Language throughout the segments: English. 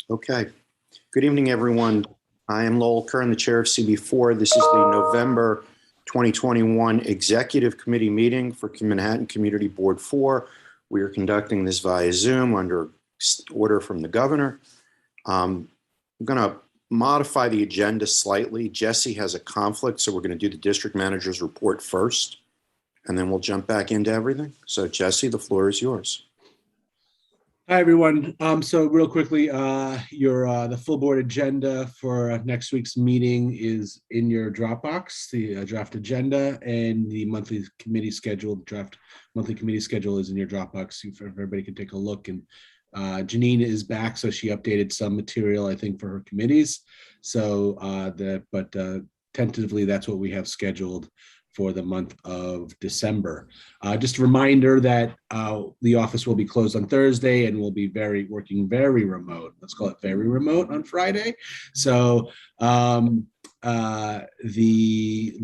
Okay. Good evening, everyone. I am Lowell Kern, the chair of CB4. This is the November 2021 Executive Committee meeting for Manhattan Community Board 4. We are conducting this via Zoom under order from the governor. I'm going to modify the agenda slightly. Jesse has a conflict, so we're going to do the district manager's report first, and then we'll jump back into everything. So Jesse, the floor is yours. Hi, everyone. So real quickly, the full board agenda for next week's meeting is in your Dropbox, the draft agenda, and the monthly committee schedule. The draft monthly committee schedule is in your Dropbox, so everybody can take a look. And Janine is back, so she updated some material, I think, for her committees. So, tentatively, that's what we have scheduled for the month of December. Just a reminder that the office will be closed on Thursday and we'll be working very remote. Let's call it very remote on Friday. So we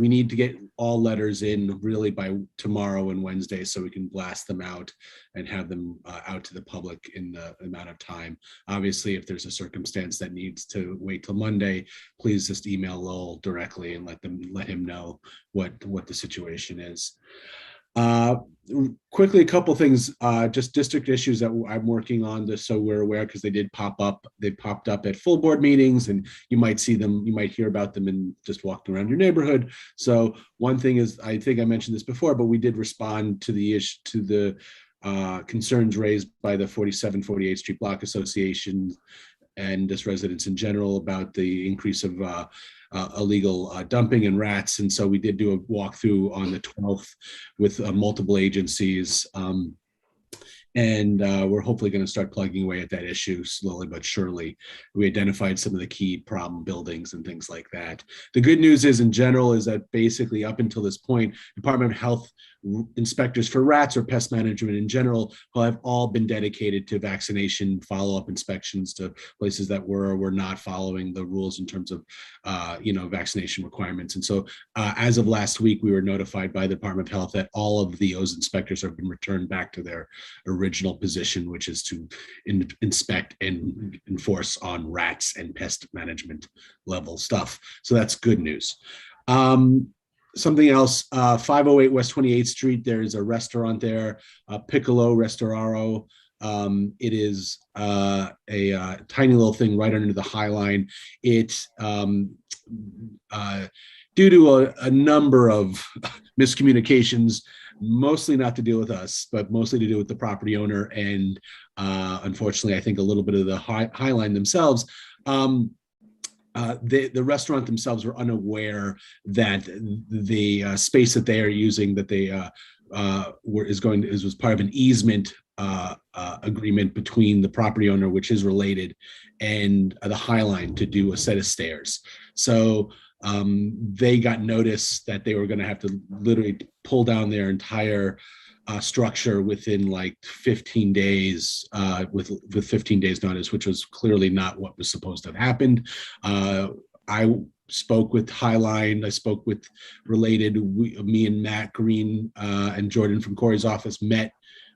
need to get all letters in really by tomorrow and Wednesday so we can blast them out and have them out to the public in the amount of time. Obviously, if there's a circumstance that needs to wait till Monday, please just email Lowell directly and let him know what the situation is. Quickly, a couple things, just district issues that I'm working on, just so we're aware, because they did pop up. They popped up at full board meetings, and you might see them, you might hear about them in just walking around your neighborhood. So one thing is, I think I mentioned this before, but we did respond to the issue, to the concerns raised by the 47, 48th Street Block Association and just residents in general about the increase of illegal dumping and rats. And so we did do a walkthrough on the 12th with multiple agencies. And we're hopefully going to start plugging away at that issue slowly but surely. We identified some of the key problem buildings and things like that. The good news is, in general, is that basically up until this point, Department of Health inspectors for rats or pest management in general have all been dedicated to vaccination follow-up inspections to places that were or were not following the rules in terms of vaccination requirements. And so as of last week, we were notified by the Department of Health that all of those inspectors have been returned back to their original position, which is to inspect and enforce on rats and pest management level stuff. So that's good news. Something else, 508 West 28th Street, there's a restaurant there, Piccolo Restauraro. It is a tiny little thing right under the Highline. It's due to a number of miscommunications, mostly not to deal with us, but mostly to do with the property owner. And unfortunately, I think a little bit of the Highline themselves. The restaurant themselves were unaware that the space that they are using, that they was part of an easement agreement between the property owner, which is related, and the Highline to do a set of stairs. So they got notice that they were going to have to literally pull down their entire structure within like 15 days with 15 days notice, which was clearly not what was supposed to have happened. I spoke with Highline, I spoke with related, me and Matt Green and Jordan from Corey's office met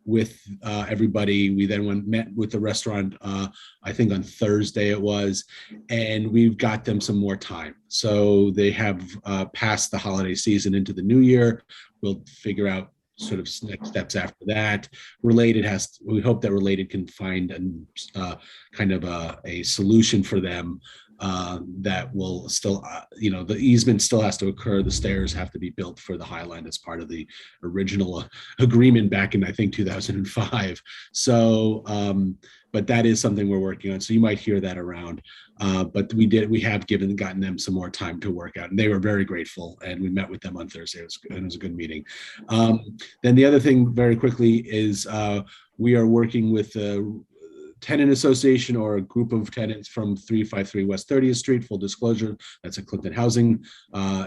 with everybody. We then met with the restaurant, I think on Thursday it was, and we've got them some more time. So they have passed the holiday season into the new year. We'll figure out sort of next steps after that. We hope that Related can find kind of a solution for them that will still, the easement still has to occur. The stairs have to be built for the Highline as part of the original agreement back in, I think, 2005. So, but that is something we're working on. So you might hear that around. But we have gotten them some more time to work out, and they were very grateful. And we met with them on Thursday. It was a good meeting. Then the other thing, very quickly, is we are working with the Tenant Association, or a group of tenants from 353 West 30th Street. Full disclosure, that's a Clinton Housing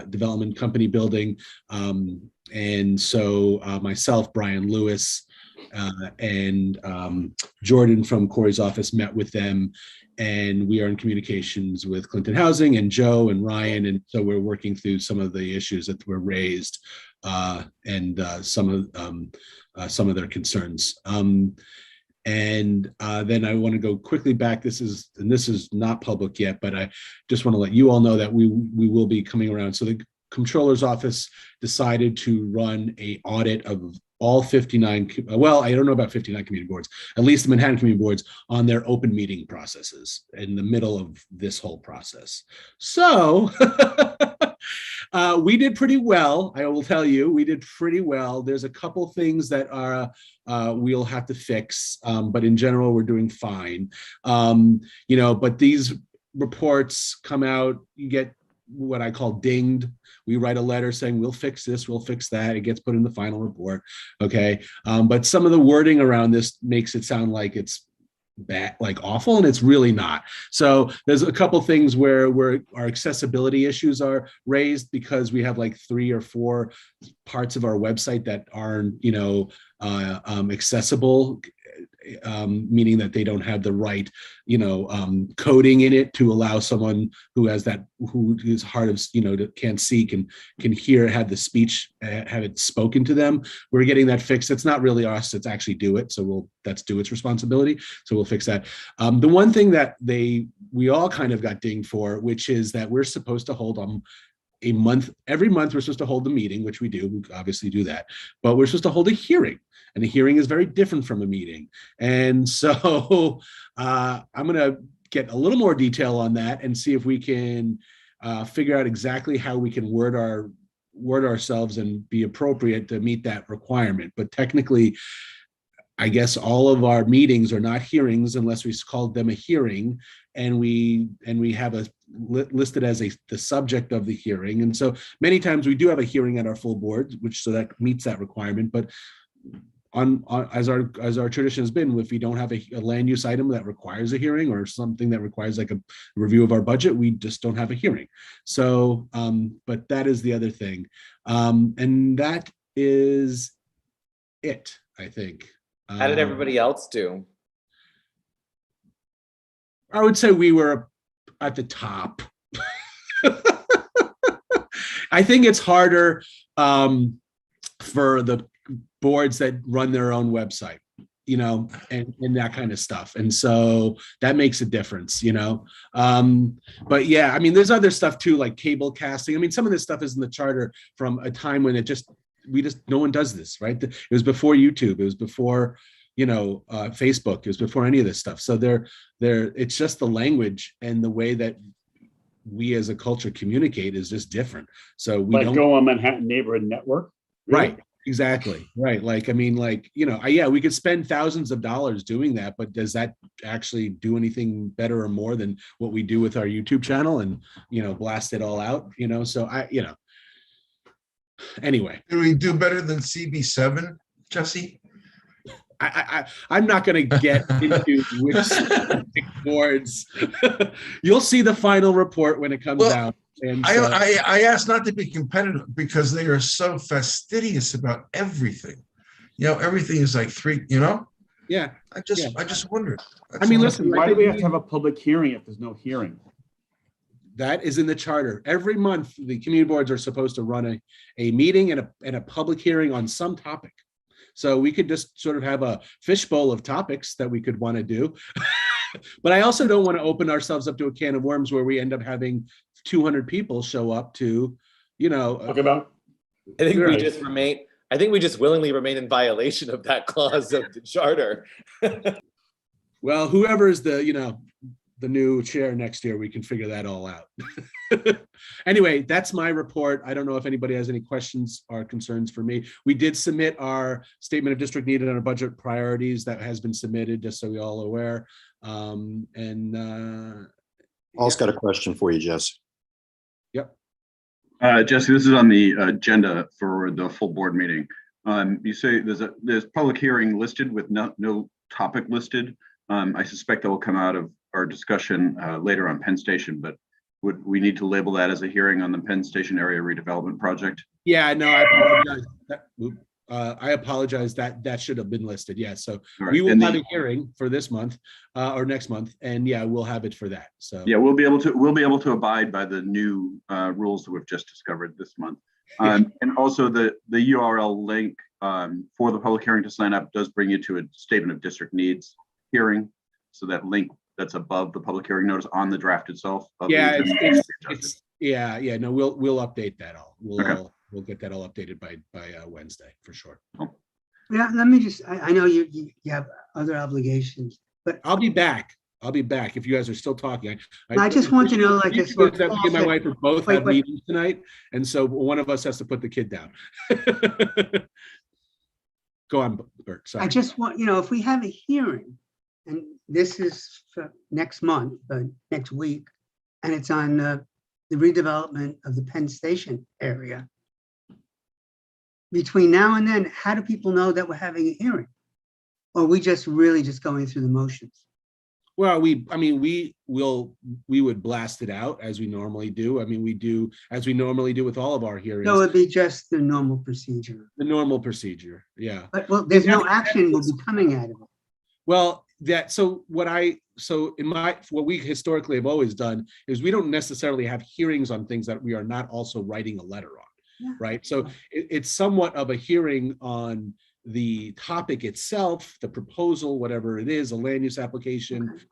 Development Company building. And so myself, Brian Lewis, and Jordan from Corey's office met with them, and we are in communications with Clinton Housing and Joe and Ryan, and so we're working through some of the issues that were raised and some of their concerns. And then I want to go quickly back. This is not public yet, but I just want to let you all know that we will be coming around. So the Comptroller's office decided to run a audit of all 59, well, I don't know about 59 community boards, at least the Manhattan community boards, on their open meeting processes in the middle of this whole process. So we did pretty well. I will tell you, we did pretty well. There's a couple things that are we'll have to fix, but in general, we're doing fine. But these reports come out, you get what I call dinged. We write a letter saying we'll fix this, we'll fix that. It gets put in the final report. Okay. But some of the wording around this makes it sound like it's bad, like awful, and it's really not. So there's a couple things where our accessibility issues are raised because we have like 3 or 4 parts of our website that aren't, accessible, meaning that they don't have the right, coding in it to allow someone who has that, who is hard of, can't see, can hear, have the speech, have it spoken to them. We're getting that fixed. It's not really us, it's actually DoIT. So that's DoIT's responsibility. So we'll fix that. The one thing that we all kind of got dinged for, which is that we're supposed to hold every month we're supposed to hold the meeting, which we do. We obviously do that, but we're supposed to hold a hearing, and a hearing is very different from a meeting. And so I'm going to get a little more detail on that and see if we can figure out exactly how we can word ourselves and be appropriate to meet that requirement. But technically, I guess all of our meetings are not hearings unless we called them a hearing, and we have a listed as the subject of the hearing. And so many times we do have a hearing at our full board, so that meets that requirement. But as our tradition has been, if we don't have a land use item that requires a hearing, or something that requires like a review of our budget, we just don't have a hearing. So, but that is the other thing, and that is it, I think. How did everybody else do? I would say we were at the top. I think it's harder for the boards that run their own website, and that kind of stuff. And so that makes a difference, but yeah, I mean, there's other stuff too, like cable casting. I mean, some of this stuff is in the charter from a time when no one does this, right? It was before YouTube. It was before, Facebook. It was before any of this stuff. So it's just the language and the way that we as a culture communicate is just different. So we don't go on Manhattan Neighborhood Network. Really? Right. Exactly. Right. Like, I mean, like, yeah, we could spend thousands of dollars doing that, but does that actually do anything better or more than what we do with our YouTube channel and, blast it all out, so anyway. Do we do better than CB7, Jesse? I'm not going to get into which specific boards. You'll see the final report when it comes out. And so, I asked not to be competitive because they are so fastidious about everything. Everything is like 3. Yeah. I just wondered. I mean, listen. Why do we have to have a public hearing if there's no hearing? That is in the charter. Every month, the community boards are supposed to run a meeting and a public hearing on some topic. So we could just sort of have a fishbowl of topics that we could want to do. But I also don't want to open ourselves up to a can of worms where we end up having 200 people show up to, talk about. I think we just willingly remain in violation of that clause of the charter. Well, whoever is the new chair next year, we can figure that all out. Anyway, that's my report. I don't know if anybody has any questions or concerns for me. We did submit our statement of district need and our budget priorities. That has been submitted, just so we all are aware. Paul's got a question for you, Jess. Yep. Jesse, this is on the agenda for the full board meeting. You say there's public hearing listed with no topic listed. I suspect that will come out of our discussion later on Penn Station, but would we need to label that as a hearing on the Penn Station area redevelopment project? Yeah, no, I apologize. I apologize that should have been listed. Yeah, so right. We will have a hearing for this month or next month, and yeah, we'll have it for that. So yeah, we'll be able to abide by the new rules that we've just discovered this month. And also the URL link for the public hearing to sign up does bring you to a statement of district needs hearing. So that link that's above the public hearing notice on the draft itself. Yeah, no, we'll update that all. We'll get that all updated by Wednesday for sure. Yeah, let me just, I know you have other obligations, but I'll be back. If you guys are still talking. I just want to know, like, me and my wife are both have meetings tonight, and so one of us has to put the kid down. Go on, Bert. Sorry. I just want, if we have a hearing, and this is for next month, but next week, and it's on the redevelopment of the Penn Station area. Between now and then, how do people know that we're having a hearing? Or are we just really just going through the motions? Well, we would blast it out as we normally do. I mean, we do as we normally do with all of our hearings. No, it'd be just the normal procedure. The normal procedure, yeah. But well, there's no action will be coming out of it. Well, what we historically have always done is we don't necessarily have hearings on things that we are not also writing a letter on, Yeah. right? So it's somewhat of a hearing on the topic itself, the proposal, whatever it is, a land use application, Okay.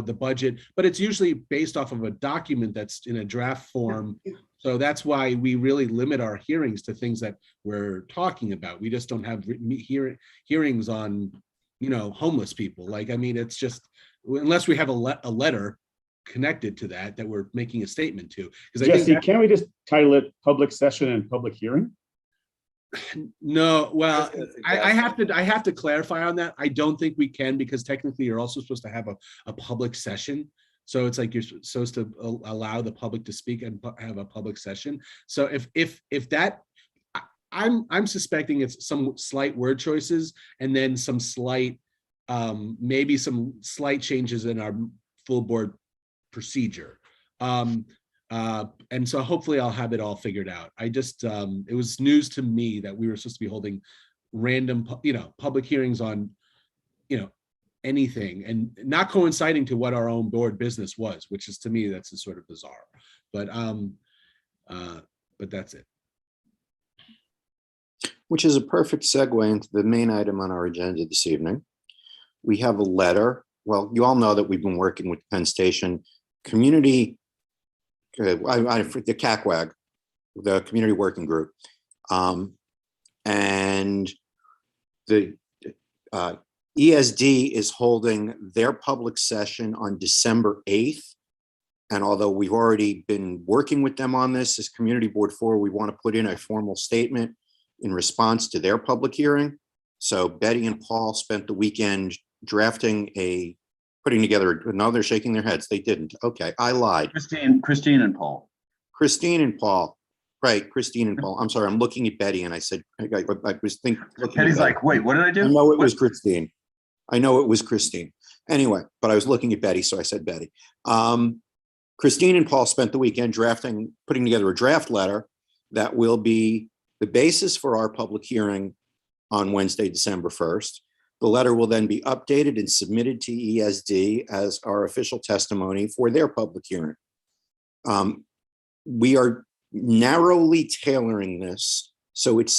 The budget, but it's usually based off of a document that's in a draft form. Yeah. So that's why we really limit our hearings to things that we're talking about. We just don't have hearings on, homeless people. Like, I mean, it's just, unless we have a letter connected to that we're making a statement to. Because Jesse, can't we just title it public session and public hearing? No, well, I have to clarify on that. I don't think we can, because technically you're also supposed to have a public session. So it's like you're supposed to allow the public to speak and have a public session. So if that, I'm suspecting it's some slight word choices and then some slight, maybe some slight changes in our full board procedure. And so hopefully I'll have it all figured out. I just, it was news to me that we were supposed to be holding random, public hearings on, anything and not coinciding to what our own board business was, which is, to me, that's sort of bizarre, but that's it. Which is a perfect segue into the main item on our agenda this evening. We have a letter. Well, you all know that we've been working with Penn Station Community, the CACWAG, the Community Working Group. And the ESD is holding their public session on December 8th. And although we've already been working with them on this as Community Board 4, we want to put in a formal statement in response to their public hearing. So Betty and Paul spent the weekend putting together, no, they're shaking their heads. They didn't. Okay, I lied. Christine and Paul. Christine and Paul. Right, Christine and Paul. I'm sorry, I'm looking at Betty and I said, I was thinking. Betty's like, wait, what did I do? I know it was Christine. Anyway, but I was looking at Betty, so I said Betty. Christine and Paul spent the weekend putting together a draft letter that will be the basis for our public hearing on Wednesday, December 1st. The letter will then be updated and submitted to ESD as our official testimony for their public hearing. We are narrowly tailoring this so it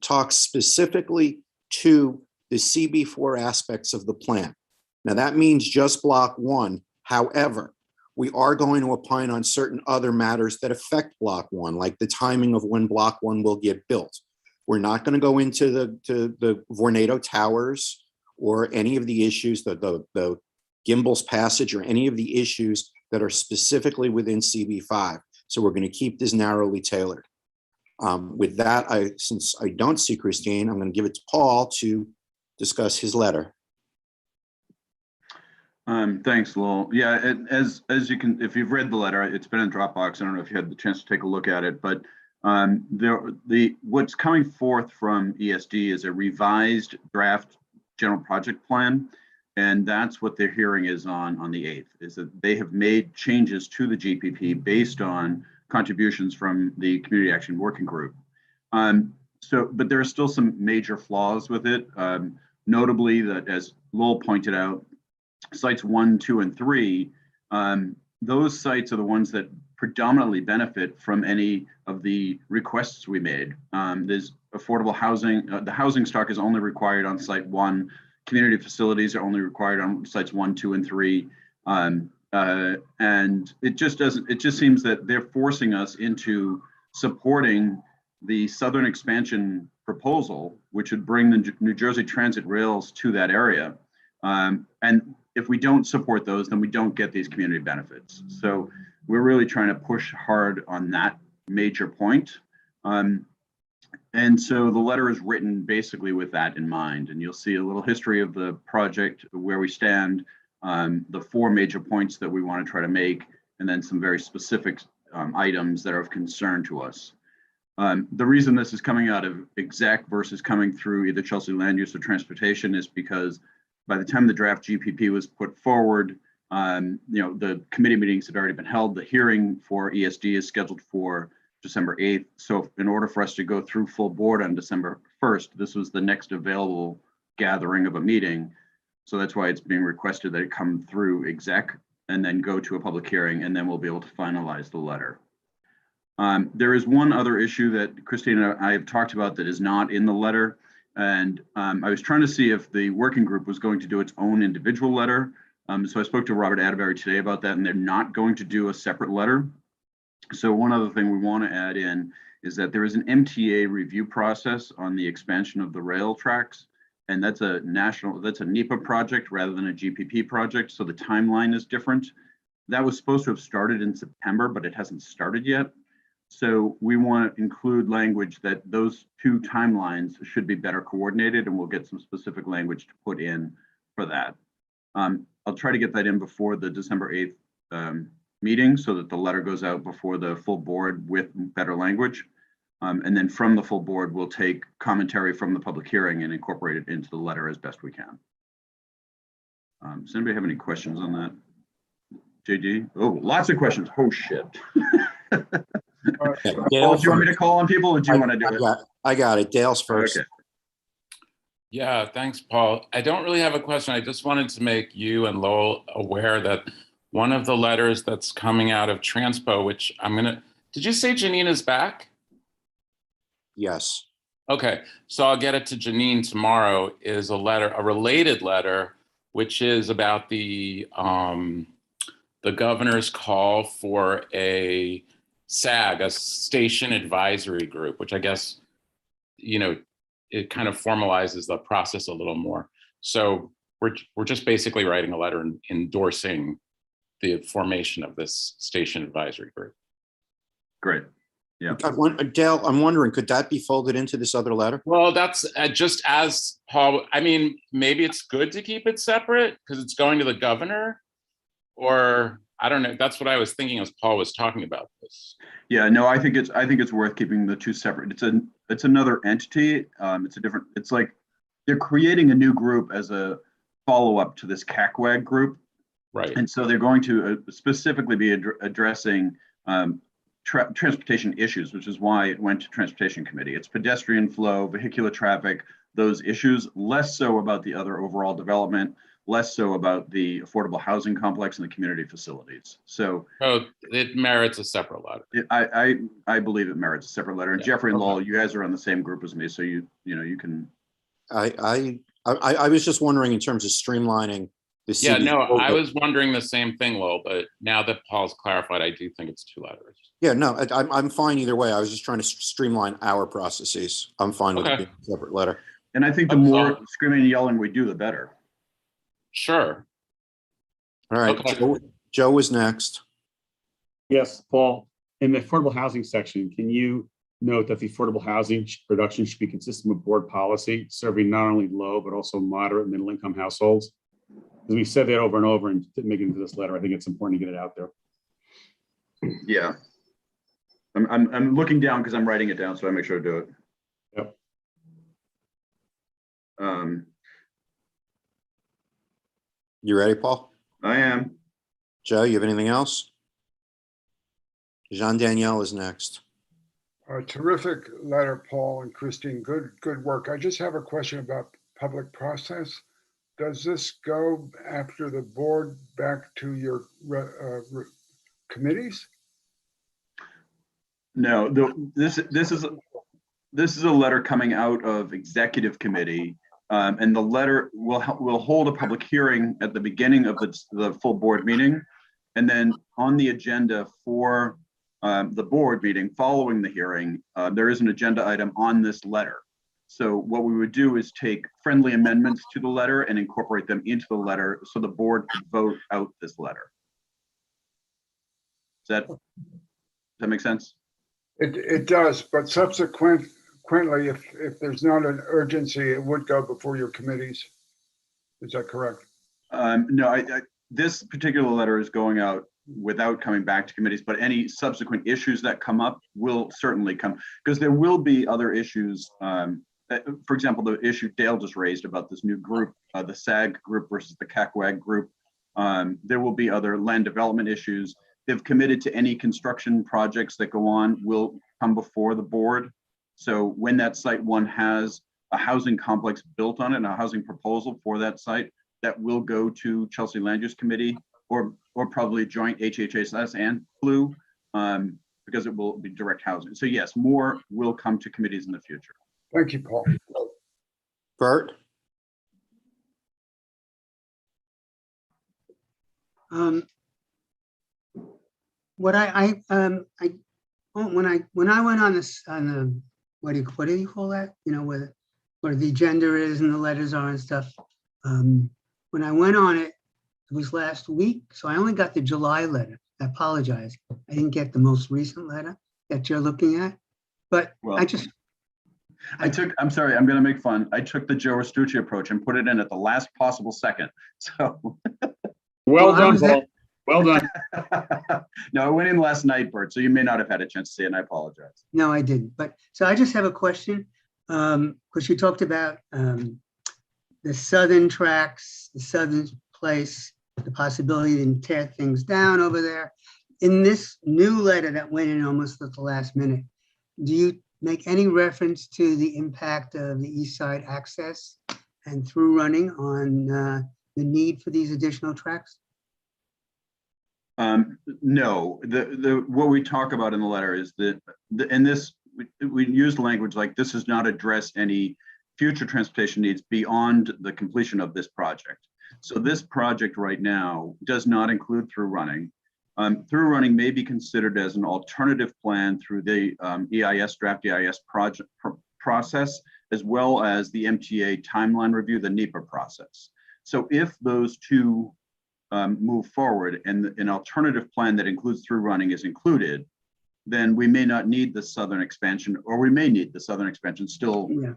talks specifically to the CB4 aspects of the plan. Now that means just block 1. However, we are going to opine on certain other matters that affect block 1, like the timing of when block 1 will get built. We're not going to go into the Vornado Towers or any of the issues, the Gimbel's Passage, or any of the issues that are specifically within CB5. So we're going to keep this narrowly tailored. With that, since I don't see Christine, I'm going to give it to Paul to discuss his letter. Thanks, Lowell. Yeah, as you can, if you've read the letter, it's been in Dropbox. I don't know if you had the chance to take a look at it, but what's coming forth from ESD is a revised draft general project plan, and that's what their hearing is on the 8th. Is that they have made changes to the GPP based on contributions from the Community Action Working Group. But there are still some major flaws with it. Notably, that as Lowell pointed out, sites 1, 2, and 3, those sites are the ones that predominantly benefit from any of the requests we made. There's affordable housing. The housing stock is only required on site 1. Community facilities are only required on sites 1, 2, and 3. And it just seems that they're forcing us into supporting the Southern expansion proposal, which would bring the New Jersey Transit rails to that area. And if we don't support those, then we don't get these community benefits. So we're really trying to push hard on that major point. And so the letter is written basically with that in mind. And you'll see a little history of the project, where we stand, the 4 major points that we want to try to make, and then some very specific items that are of concern to us. The reason this is coming out of exec versus coming through either Chelsea Land Use or Transportation is because by the time the draft GPP was put forward, the committee meetings had already been held. The hearing for ESD is scheduled for December 8th. So in order for us to go through full board on December 1st, this was the next available gathering of a meeting. So that's why it's being requested that it come through exec and then go to a public hearing, and then we'll be able to finalize the letter. There is one other issue that Christine and I have talked about that is not in the letter. And I was trying to see if the working group was going to do its own individual letter. So I spoke to Robert Atterbury today about that, and they're not going to do a separate letter. So one other thing we want to add in is that there is an MTA review process on the expansion of the rail tracks. And that's a NEPA project rather than a GPP project. So the timeline is different. That was supposed to have started in September, but it hasn't started yet. So we want to include language that those 2 timelines should be better coordinated, and we'll get some specific language to put in for that. I'll try to get that in before the December 8th meeting so that the letter goes out before the full board with better language. And then from the full board, we'll take commentary from the public hearing and incorporate it into the letter as best we can. Does anybody have any questions on that? JD? Oh, lots of questions. Oh, shit. Dale, Do you want me to call on people, or do you want to do it? I got it. Dale's first. Okay. Yeah, thanks, Paul. I don't really have a question. I just wanted to make you and Lowell aware that one of the letters that's coming out of Transpo, which did you say Janine is back? Yes. Okay, so I'll get it to Janine tomorrow, is a related letter, which is about the governor's call for a SAG, a station advisory group, which I guess, it kind of formalizes the process a little more. So we're just basically writing a letter endorsing the formation of this station advisory group. Great. Yeah. Dale, I'm wondering, could that be folded into this other letter? Well, that's just as Paul, maybe it's good to keep it separate because it's going to the governor, or I don't know. That's what I was thinking as Paul was talking about this. Yeah, no, I think it's worth keeping the 2 separate. It's another entity. It's like they're creating a new group as a follow-up to this CACWAG group. Right. And so they're going to specifically be addressing transportation issues, which is why it went to Transportation Committee. It's pedestrian flow, vehicular traffic, those issues, less so about the other overall development, less so about the affordable housing complex and the community facilities. So it merits a separate letter. I believe it merits a separate letter. And yeah. Jeffrey and Lowell, you guys are on the same group as me, so you can. I was just wondering in terms of streamlining the. Yeah, no, I was wondering the same thing, Lowell, but now that Paul's clarified, I do think it's 2 letters. Yeah, no, I'm fine either way. I was just trying to streamline our processes. I'm fine with it being a separate letter. And I think the more screaming and yelling we do, the better. Sure. All right, okay. Joe is next. Yes, Paul, in the affordable housing section, can you note that the affordable housing production should be consistent with board policy, serving not only low, but also moderate middle income households? As we said that over and over and didn't make it into this letter, I think it's important to get it out there. Yeah. I'm looking down because I'm writing it down, so I make sure to do it. Yep. You ready, Paul? I am. Joe, you have anything else? Jean Danielle is next. Terrific letter, Paul and Christine. Good work. I just have a question about public process. Does this go after the board back to your committees? No, this is a letter coming out of executive committee, and the letter will hold a public hearing at the beginning of the full board meeting, and then on the agenda for the board meeting following the hearing, there is an agenda item on this letter. So what we would do is take friendly amendments to the letter and incorporate them into the letter so the board could vote out this letter. Does that make sense? It does, but subsequently, if there's not an urgency, it would go before your committees. Is that correct? No, this particular letter is going out without coming back to committees, but any subsequent issues that come up will certainly come, because there will be other issues. For example, the issue Dale just raised about this new group, the SAG group versus the CACWAG group. There will be other land development issues. They've committed to any construction projects that go on will come before the board. So when that site one has a housing complex built on it and a housing proposal for that site, that will go to Chelsea Land Use Committee or probably joint HHS and BLUE, because it will be direct housing. So yes, more will come to committees in the future. Thank you, Paul. Bert? What when I went on this, on the, what do you call that? You know, where the agenda is and the letters are and stuff. When I went on it, it was last week, so I only got the July letter. I apologize. I didn't get the most recent letter that you're looking at, but Well, I'm sorry, I'm going to make fun. I took the Joe Restucci approach and put it in at the last possible second. So. Well how done, was that? Paul. Well done. No, I went in last night, Bert, so you may not have had a chance to see it, and I apologize. No, I didn't. But so I just have a question, because you talked about the southern tracks, the southern place, the possibility to tear things down over there. In this new letter that went in almost at the last minute, do you make any reference to the impact of the east side access and through running on the need for these additional tracks? No, what we talk about in the letter is that, we use language like this does not address any future transportation needs beyond the completion of this project. So this project right now does not include through running. Through running may be considered as an alternative plan through the draft EIS project process, as well as the MTA timeline review, the NEPA process. So if those two move forward and an alternative plan that includes through running is included, then we may not need the southern expansion, or we may need the southern expansion still. Yeah.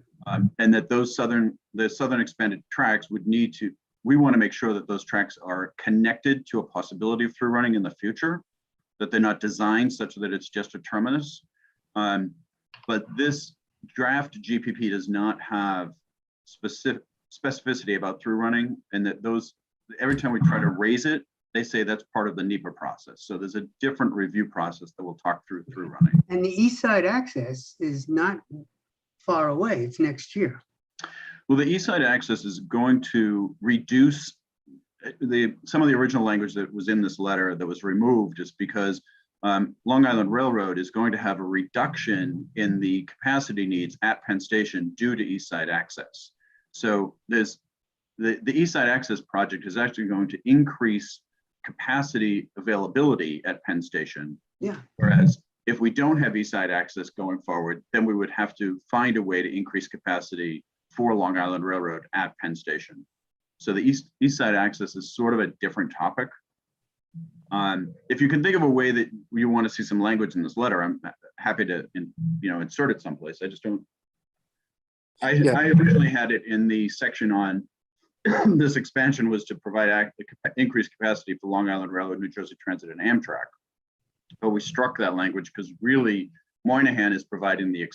And that the southern expanded tracks would need to, we want to make sure that those tracks are connected to a possibility of through running in the future, that they're not designed such that it's just a terminus. But this draft GPP does not have specificity about through running, and that those, every time we try to raise it, they say that's part of the NEPA process. So there's a different review process that we'll talk through running. And the east side access is not far away. It's next year. Well, the east side access is going to reduce some of the original language that was in this letter that was removed, just because Long Island Railroad is going to have a reduction in the capacity needs at Penn Station due to east side access. So there's the east side access project is actually going to increase capacity availability at Penn Station. Yeah. Whereas if we don't have east side access going forward, then we would have to find a way to increase capacity for Long Island Railroad at Penn Station. So the east side access is sort of a different topic. If you can think of a way that you want to see some language in this letter, I'm happy to insert it someplace. I just don't. I originally had it in the section on this expansion was to provide increased capacity for Long Island Railroad, New Jersey Transit, and Amtrak. But we struck that language because really Moynihan is providing the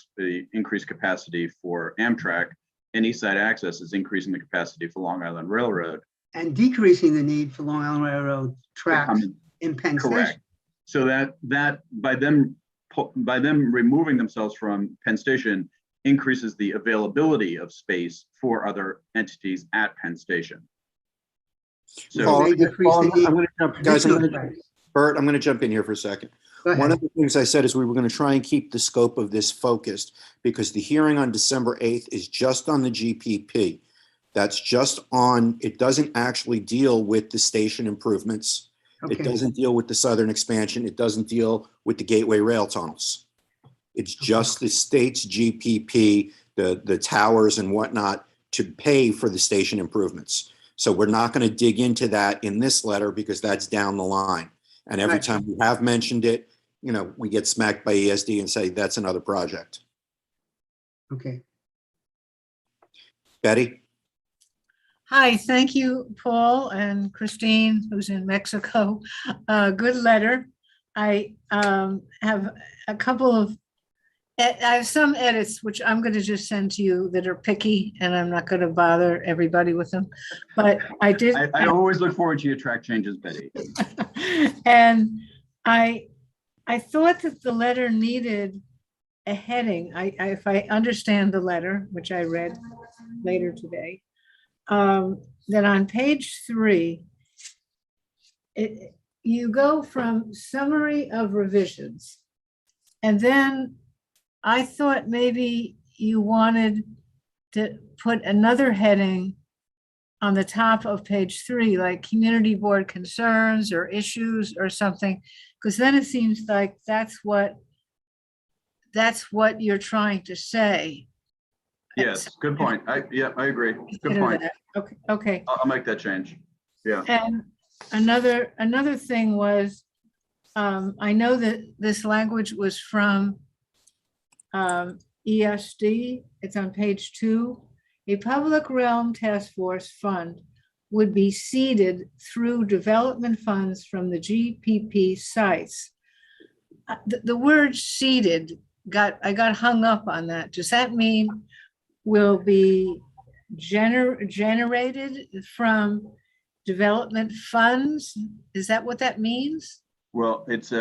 increased capacity for Amtrak, and East Side Access is increasing the capacity for Long Island Railroad. And decreasing the need for Long Island Railroad tracks in Penn Correct. Station. So that by them removing themselves from Penn Station increases the availability of space for other entities at Penn Station. So They decrease the need I'm going to jump, guys. additional tracks. Bert, I'm going to jump in here for a second. Go One ahead. of the things I said is we were going to try and keep the scope of this focused because the hearing on December 8th is just on the GPP. That's just on, it doesn't actually deal with the station improvements. It Okay, doesn't deal with the southern expansion. It doesn't deal with the Gateway Rail tunnels. It's just the state's GPP, the towers and whatnot to pay for the station improvements. So we're not going to dig into that in this letter because that's down the line. And every Right. time we have mentioned it, you know, we get smacked by ESD and say, that's another project. okay. Betty? Hi, thank you, Paul and Christine, who's in Mexico. Good letter. I have a couple of, I have some edits, which I'm going to just send to you that are picky, and I'm not going to bother everybody with them. But I did. I always look forward to your track changes, Betty. And I thought that the letter needed a heading. If I understand the letter, which I read later today, that on page 3, you go from summary of revisions. And then I thought maybe you wanted to put another heading on the top of page 3, like community board concerns or issues or something, because then it seems like that's what you're trying to say. Yes, good point. I agree. Good Consider point. that. Okay. I'll make that change. Yeah. And another thing was, I know that this language was from ESD. It's on page 2. A public realm task force fund would be seeded through development funds from the GPP sites. The word seeded I got hung up on that. Does that mean will be generated from development funds? Is that what that means? Well, it's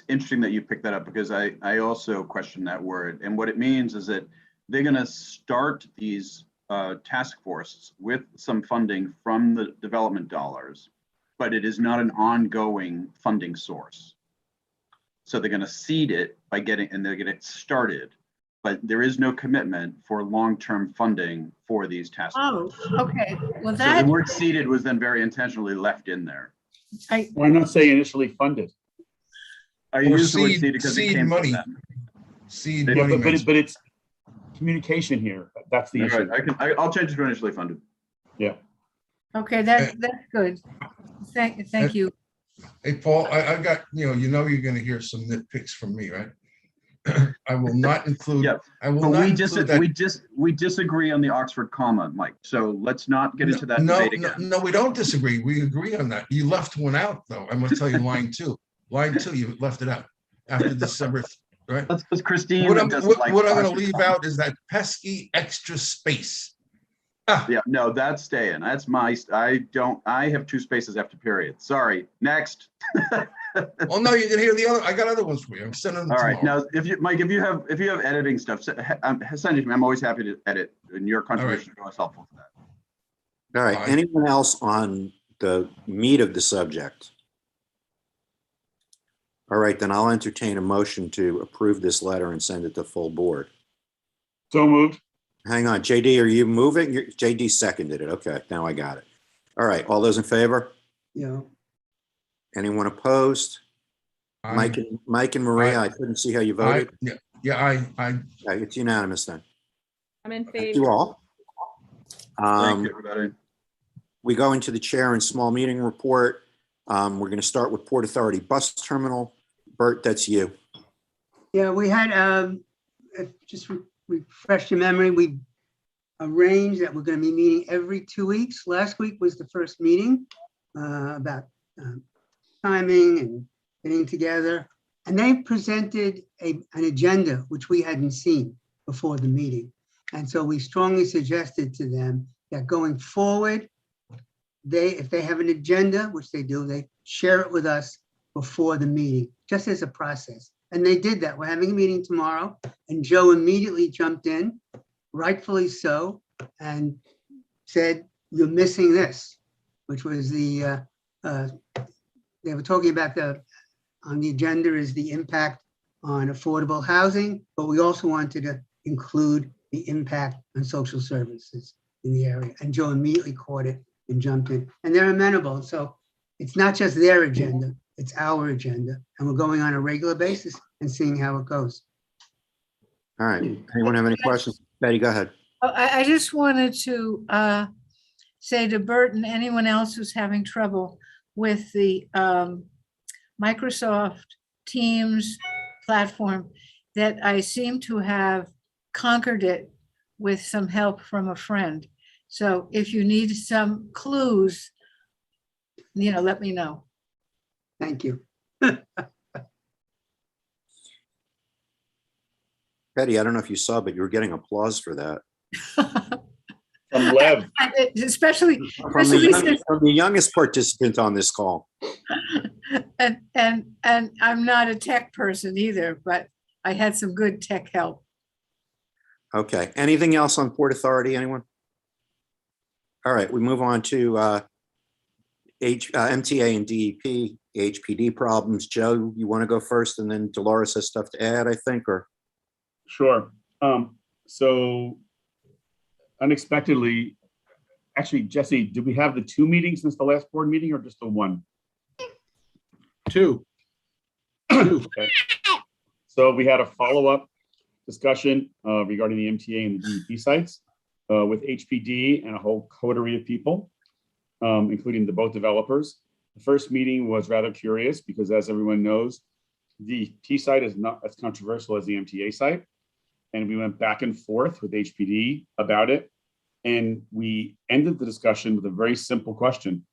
interesting that you picked that up because I also question that word. And what it means is that they're going to start these task forces with some funding from the development dollars, but it is not an ongoing funding source. So they're going to seed it by and they're going to get started, but there is no commitment for long-term funding for these task forces. Oh, okay. Well, So that the word seeded was then very intentionally left in there. Why not say initially funded? I Or use the word seed- seeded because it seed came money. from them. Seed Yeah, money. but it's communication here. That's the All issue. right, I'll change it to initially funded. Yeah. okay. That's good. Thank you. Hey, Paul, I got, you know, you're gonna hear some nitpicks from me, right? I will not include, Yeah, I will But not we include that. we disagree on the Oxford comma, Mike. So let's not get into that No, debate no, again. no, we don't disagree. We agree on that. You left one out, though. I'm gonna tell you line 2. Line 2, you left it out after December, right? That's because Christine What I'm doesn't like gonna Oxford leave comma. out is that pesky extra space. Yeah, no, that's staying. That's I have 2 spaces after period. Sorry. Next. Well, no, you can hear the other. I got other ones for you. I'm sending them All right. tomorrow. Now, Mike, if you have editing stuff, send it to me. I'm always happy to edit, and your contribution is always helpful to that. All right. Fine. Anyone else on the meat of the subject? All right, then I'll entertain a motion to approve this letter and send it to full board. So moved. Hang on, JD, are you moving? JD seconded it. Okay, now I got it. All right, all those in favor? Yeah. Anyone opposed? I- Mike and Maria, I couldn't see how you voted. I Okay, it's unanimous then. I'm in Thank you favor. all. Thank you, everybody. We go into the chair and small meeting report. We're going to start with Port Authority Bus Terminal. Bert, that's you. Yeah, we had, just refresh your memory, we arranged that we're going to be meeting every 2 weeks. Last week was the first meeting about timing and getting together. And they presented an agenda, which we hadn't seen before the meeting. And so we strongly suggested to them that going forward, if they have an agenda, which they do, they share it with us before the meeting, just as a process. And they did that. We're having a meeting tomorrow, and Joe immediately jumped in, rightfully so, and said, you're missing this, which was they were talking about the on the agenda is the impact on affordable housing, but we also wanted to include the impact on social services in the area. And Joe immediately caught it and jumped in. And they're amenable. So it's not just their agenda, it's our agenda. And we're going on a regular basis and seeing how it goes. All right. Anyone have any questions? Betty, go ahead. Oh, I just wanted to say to Bert and anyone else who's having trouble with the Microsoft Teams platform that I seem to have conquered it with some help from a friend. So if you need some clues, let me know. Thank you. Betty, I don't know if you saw, but you were getting applause for that. From Lev. Especially From the youngest participant on this call. and I'm not a tech person either, but I had some good tech help. Okay. Anything else on Port Authority, anyone? All right, we move on to MTA and DEP, HPD problems. Joe, you want to go first, and then Dolores has stuff to add, I think, or? Sure. So unexpectedly, actually, Jesse, did we have the 2 meetings since the last board meeting or just the 1? 2. Okay. So we had a follow-up discussion regarding the MTA and the DEP sites with HPD and a whole coterie of people, including both developers. The first meeting was rather curious because, as everyone knows, the T site is not as controversial as the MTA site. And we went back and forth with HPD about it. And we ended the discussion with a very simple question.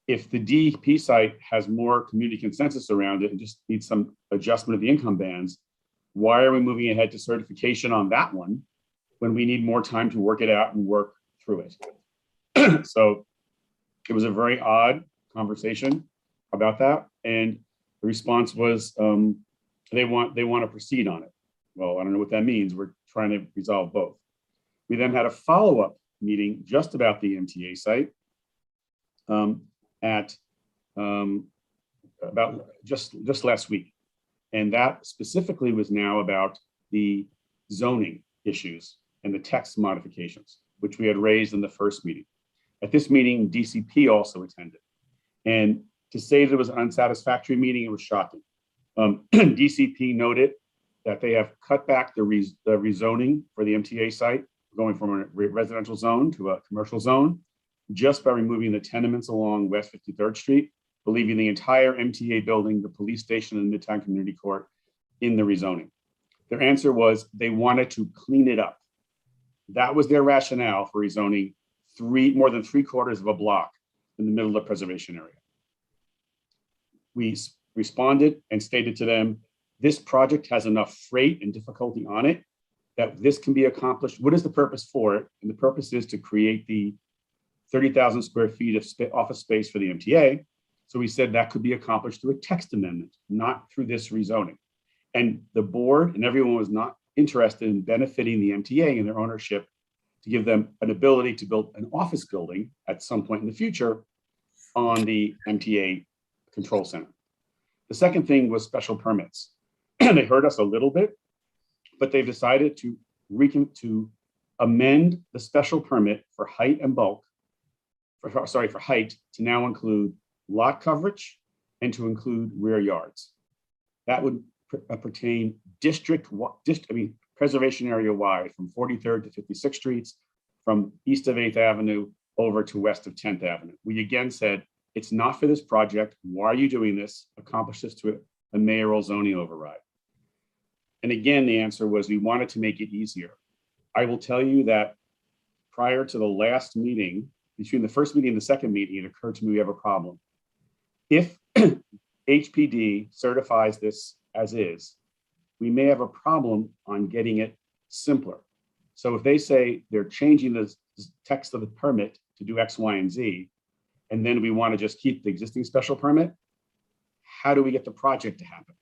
If the DEP site has more community consensus around it and just needs some adjustment of the income bands, why are we moving ahead to certification on that one when we need more time to work it out and work through it? So it was a very odd conversation about that. And the response was they want to proceed on it. Well, I don't know what that means. We're trying to resolve both. We then had a follow-up meeting just about the MTA site about just last week. And that specifically was now about the zoning issues and the text modifications, which we had raised in the first meeting. At this meeting, DCP also attended. And to say that it was an unsatisfactory meeting, it was shocking. DCP noted that they have cut back the rezoning for the MTA site, going from a residential zone to a commercial zone, just by removing the tenements along West 53rd Street, leaving the entire MTA building, the police station, and Midtown Community Court in the rezoning. Their answer was they wanted to clean it up. That was their rationale for rezoning more than 3/4 of a block in the middle of the preservation area. We responded and stated to them, this project has enough freight and difficulty on it that this can be accomplished. What is the purpose for it? And the purpose is to create the 30,000 square feet of office space for the MTA. So we said that could be accomplished through a text amendment, not through this rezoning. And the board and everyone was not interested in benefiting the MTA and their ownership to give them an ability to build an office building at some point in the future on the MTA control center. The second thing was special permits. They heard us a little bit, but they've decided to amend the special permit for height and bulk, for height to now include lot coverage and to include rear yards. That would pertain preservation area wide from 43rd to 56th Streets, from east of 8th Avenue over to west of 10th Avenue. We again said, it's not for this project. Why are you doing this? Accomplish this to a mayoral zoning override. And again, the answer was we wanted to make it easier. I will tell you that prior to the last meeting, between the first meeting and the second meeting, it occurred to me we have a problem. If HPD certifies this as is, we may have a problem on getting it simpler. So if they say they're changing the text of the permit to do X, Y, and Z, and then we want to just keep the existing special permit, how do we get the project to happen?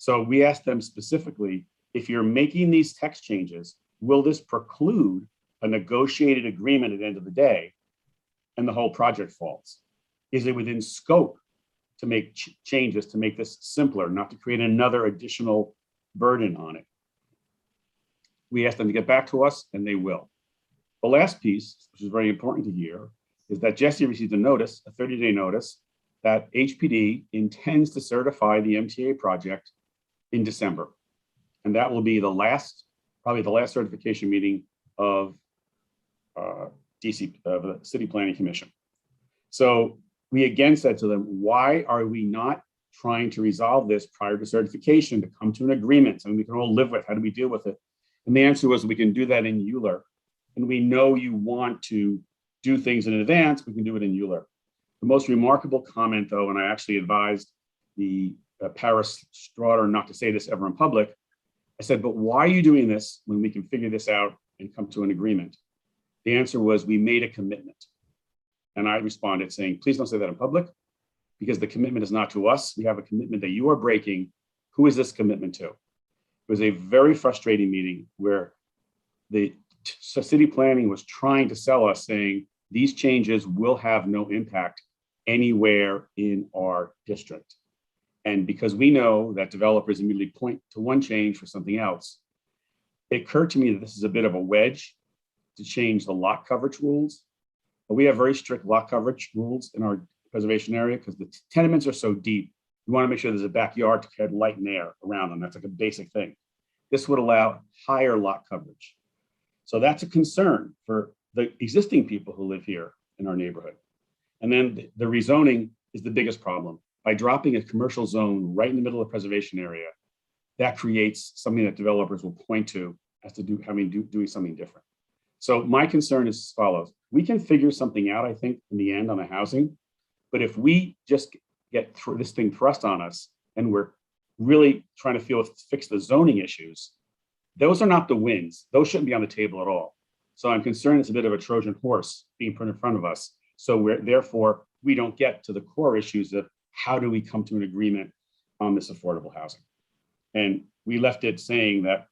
So we asked them specifically, if you're making these text changes, will this preclude a negotiated agreement at the end of the day and the whole project falls? Is it within scope to make changes to make this simpler, not to create another additional burden on it. We asked them to get back to us, and they will. The last piece, which is very important to hear, is that Jesse received a notice, a 30-day notice, that HPD intends to certify the MTA project in December. And that will be the last, probably the last certification meeting of the City Planning Commission. So we again said to them, why are we not trying to resolve this prior to certification to come to an agreement and we can all live with? How do we deal with it? And the answer was, we can do that in Euler. And we know you want to do things in advance, we can do it in Euler. The most remarkable comment, though, and I actually advised the Paris Straughter not to say this ever in public, I said, but why are you doing this when we can figure this out and come to an agreement? The answer was, we made a commitment. And I responded saying, please don't say that in public, because the commitment is not to us. We have a commitment that you are breaking. Who is this commitment to? It was a very frustrating meeting where the city planning was trying to sell us, saying these changes will have no impact anywhere in our district. And because we know that developers immediately point to one change for something else, it occurred to me that this is a bit of a wedge to change the lot coverage rules. But we have very strict lot coverage rules in our preservation area because the tenements are so deep. We want to make sure there's a backyard to have light and air around them. That's like a basic thing. This would allow higher lot coverage. So that's a concern for the existing people who live here in our neighborhood. And then the rezoning is the biggest problem. By dropping a commercial zone right in the middle of the preservation area, that creates something that developers will point to as to doing something different. So my concern is as follows. We can figure something out, I think, in the end on the housing. But if we just get this thing thrust on us and we're really trying to fix the zoning issues, those are not the wins. Those shouldn't be on the table at all. So I'm concerned it's a bit of a Trojan horse being put in front of us. So therefore, we don't get to the core issues of how do we come to an agreement on this affordable housing. And we left it saying that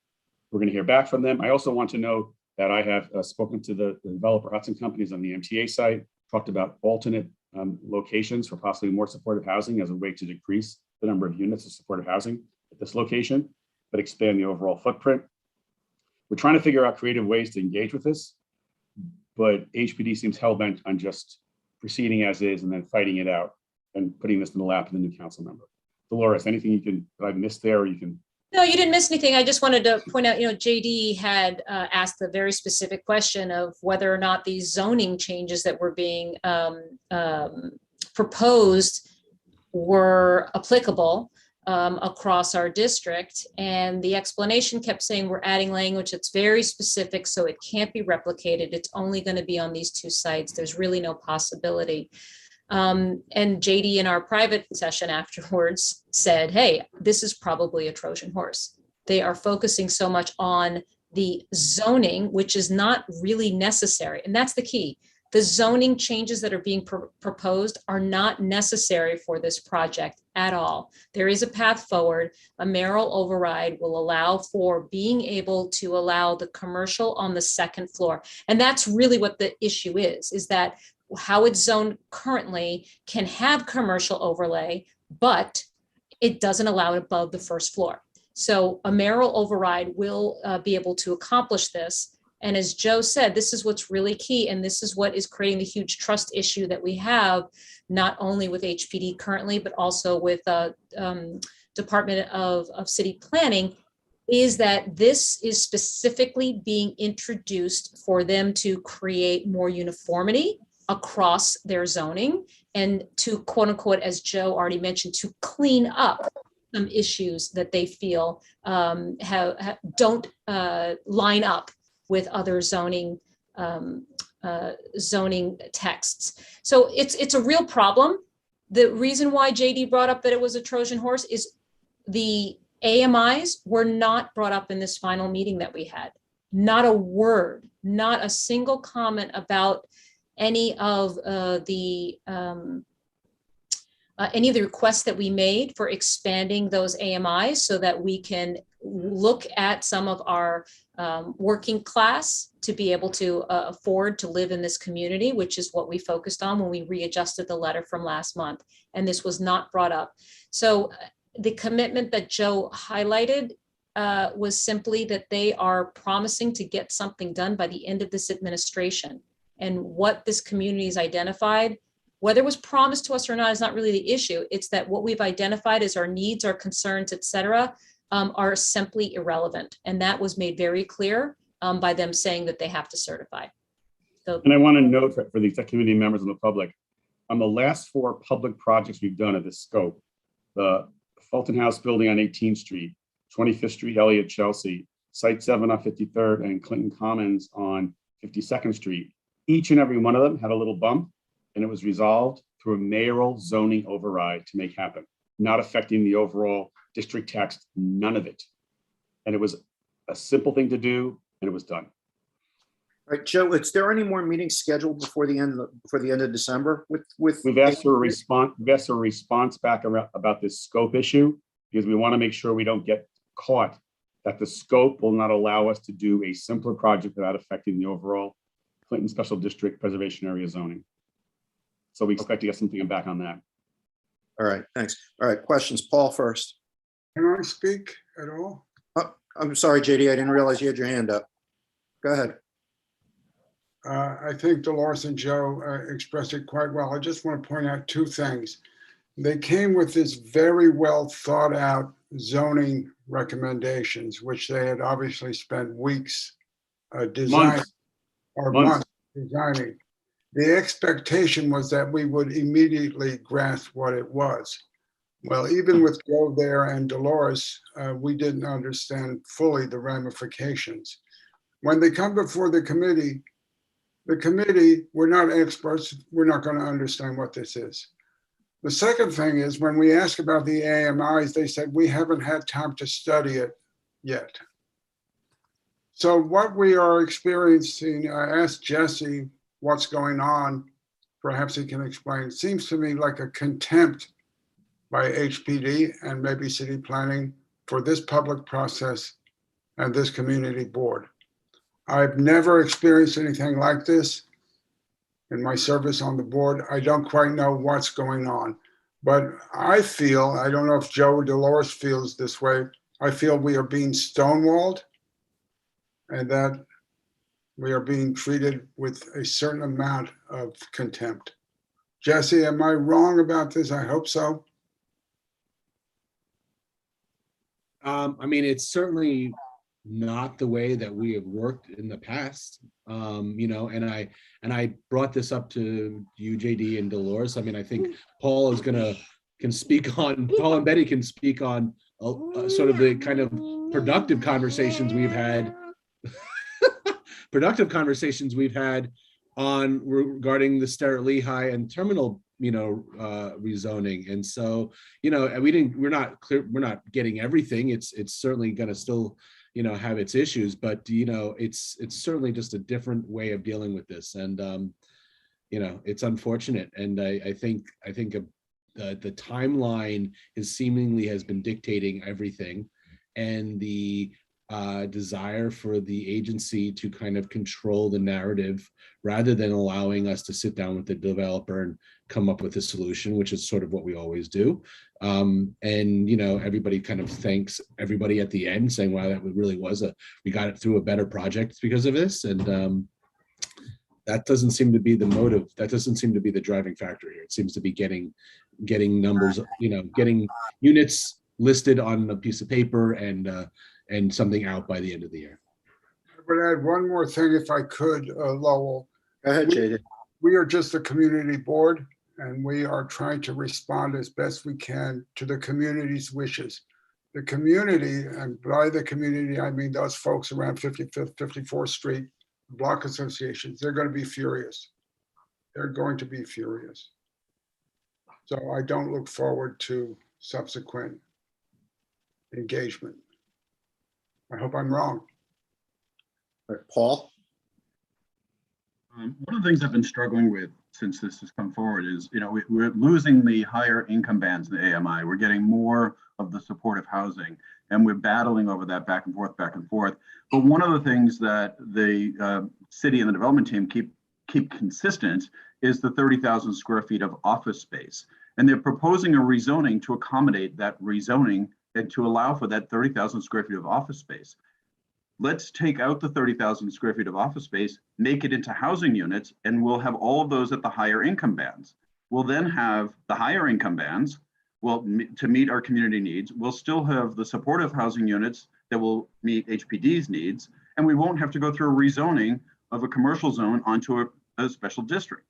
we're going to hear back from them. I also want to note that I have spoken to the developer Hudson companies on the MTA site, talked about alternate locations for possibly more supportive housing as a way to decrease the number of units of supportive housing at this location, but expand the overall footprint. We're trying to figure out creative ways to engage with this, but HPD seems hell-bent on just proceeding as is and then fighting it out and putting this in the lap of the new council member. Dolores, anything that I've missed there, or you can? No, you didn't miss anything. I just wanted to point out, JD had asked a very specific question of whether or not these zoning changes that were being proposed were applicable across our district. And the explanation kept saying we're adding language that's very specific, so it can't be replicated. It's only going to be on these two sites. There's really no possibility. And JD in our private session afterwards said, hey, this is probably a Trojan horse. They are focusing so much on the zoning, which is not really necessary. And that's the key. The zoning changes that are being proposed are not necessary for this project at all. There is a path forward. A mayoral override will allow for being able to allow the commercial on the second floor. And that's really what the issue is that how it's zoned currently can have commercial overlay, but it doesn't allow it above the first floor. So a mayoral override will be able to accomplish this. And as Joe said, this is what's really key. And this is what is creating the huge trust issue that we have, not only with HPD currently, but also with Department of City Planning, is that this is specifically being introduced for them to create more uniformity across their zoning and to, quote unquote, as Joe already mentioned, to clean up some issues that they feel don't line up with other zoning texts. So it's a real problem. The reason why JD brought up that it was a Trojan horse is the AMIs were not brought up in this final meeting that we had. Not a word, not a single comment about any of the requests that we made for expanding those AMIs so that we can look at some of our working class to be able to afford to live in this community, which is what we focused on when we readjusted the letter from last month. And this was not brought up. So the commitment that Joe highlighted was simply that they are promising to get something done by the end of this administration. And what this community has identified, whether it was promised to us or not, is not really the issue. It's that what we've identified as our needs, our concerns, et cetera, are simply irrelevant. And that was made very clear by them saying that they have to certify. So, And I want to note for the community members and the public, on the last 4 public projects we've done of this scope, the Fulton House building on 18th Street, 25th Street, Elliott, Chelsea, Site 7 on 53rd, and Clinton Commons on 52nd Street, each and every one of them had a little bump, and it was resolved through a mayoral zoning override to make happen, not affecting the overall district text, none of it. And it was a simple thing to do, and it was done. All right, Joe, is there any more meetings scheduled before the end of December with? We've asked for a response. We've asked for a response back about this scope issue because we want to make sure we don't get caught that the scope will not allow us to do a simpler project without affecting the overall Clinton Special District Preservation Area zoning. So we expect to get something back on that. All right, thanks. All right, questions. Paul first. Can I speak at all? Oh, I'm sorry, JD, I didn't realize you had your hand up. Go ahead. I think Dolores and Joe expressed it quite well. I just want to point out 2 things. They came with this very well thought out zoning recommendations, which they had obviously spent weeks designing or months designing. The expectation was that we would immediately grasp what it was. Well, even with Joe there and Dolores, we didn't understand fully the ramifications. When they come before the committee, we're not experts, we're not going to understand what this is. The second thing is when we ask about the AMIs, they said we haven't had time to study it yet. So what we are experiencing, I asked Jesse what's going on, perhaps he can explain. It seems to me like a contempt by HPD and maybe city planning for this public process and this community board. I've never experienced anything like this in my service on the board. I don't quite know what's going on, but I feel, I don't know if Joe or Dolores feels this way, I feel we are being stonewalled and that we are being treated with a certain amount of contempt. Jesse, am I wrong about this? I hope so. I mean, it's certainly not the way that we have worked in the past, you know, and I brought this up to you, JD and Dolores. I mean, I think Paul can speak on, Paul and Betty can speak on sort of the kind of productive conversations we've had on regarding the Sterrett Lehigh and terminal, you know, rezoning. And so, you know, we're not getting everything. It's certainly going to still, you know, have its issues, but, you know, it's certainly just a different way of dealing with this. And, you know, it's unfortunate. And I think the timeline seemingly has been dictating everything, and the desire for the agency to kind of control the narrative rather than allowing us to sit down with the developer and come up with a solution, which is sort of what we always do. And, you know, everybody kind of thanks everybody at the end saying, wow, that really was we got it through a better project because of this. And that doesn't seem to be the motive. That doesn't seem to be the driving factor here. It seems to be getting numbers, you know, getting units listed on a piece of paper and something out by the end of the year. I would add one more thing if I could, Lowell. Go ahead, JD. We are just a community board, and we are trying to respond as best we can to the community's wishes. The community, and by the community, I mean those folks around 55th, 54th Street, block associations, they're going to be furious. They're going to be furious. So I don't look forward to subsequent engagement. I hope I'm wrong. All right, Paul. One of the things I've been struggling with since this has come forward is, we're losing the higher income bands in the AMI. We're getting more of the supportive housing, and we're battling over that back and forth, back and forth. But one of the things that the city and the development team keep consistent is the 30,000 square feet of office space. And they're proposing a rezoning to accommodate that rezoning and to allow for that 30,000 square feet of office space. Let's take out the 30,000 square feet of office space, make it into housing units, and we'll have all of those at the higher income bands. We'll then have the higher income bands, to meet our community needs. We'll still have the supportive housing units that will meet HPD's needs, and we won't have to go through a rezoning of a commercial zone onto a special district.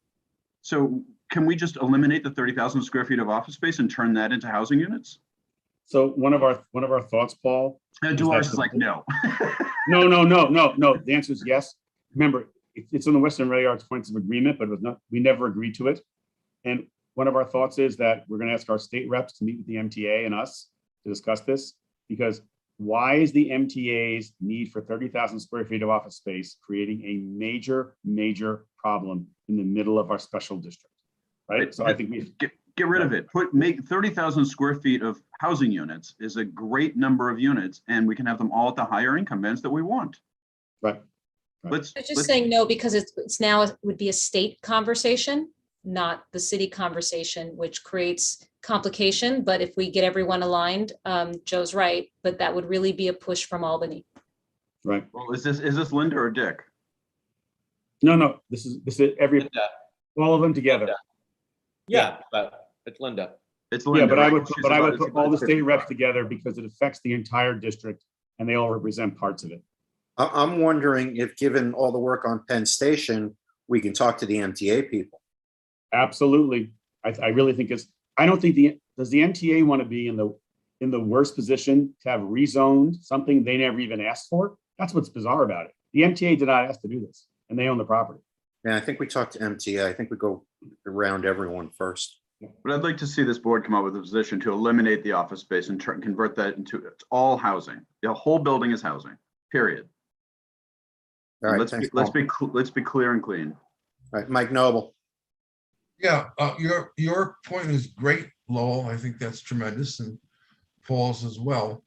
So can we just eliminate the 30,000 square feet of office space and turn that into housing units? So one of our thoughts, Paul. Dolores is like, no. No. The answer is yes. Remember, it's in the Western Rail Yards points of agreement, but it was not. We never agreed to it. And one of our thoughts is that we're going to ask our state reps to meet with the MTA and us to discuss this, because why is the MTA's need for 30,000 square feet of office space creating a major problem in the middle of our special district, right? So I think we get rid of it. Make 30,000 square feet of housing units is a great number of units, and we can have them all at the higher income bands that we want. Right. I'm just saying no, because it's now would be a state conversation, not the city conversation, which creates complication. But if we get everyone aligned, Joe's right, but that would really be a push from Albany. Right. Well, is this Linda or Dick? No. This is Linda. all of them together. Yeah, but it's Linda. It's Linda. Yeah, but right? I would put all the state reps together because it affects the entire district and they all represent parts of it. I'm wondering if, given all the work on Penn Station, we can talk to the MTA people. Absolutely. I really think I don't think does the MTA want to be in the worst position to have rezoned something they never even asked for? That's what's bizarre about it. The MTA did not ask to do this, and they own the property. Yeah, I think we talked to MTA. I think we go around everyone first. But I'd like to see this board come up with a position to eliminate the office space and convert that into all housing. The whole building is housing, period. All right, let's be clear and clean. All right, Mike Noble. Yeah, your point is great, Lowell. I think that's tremendous, and Paul's as well.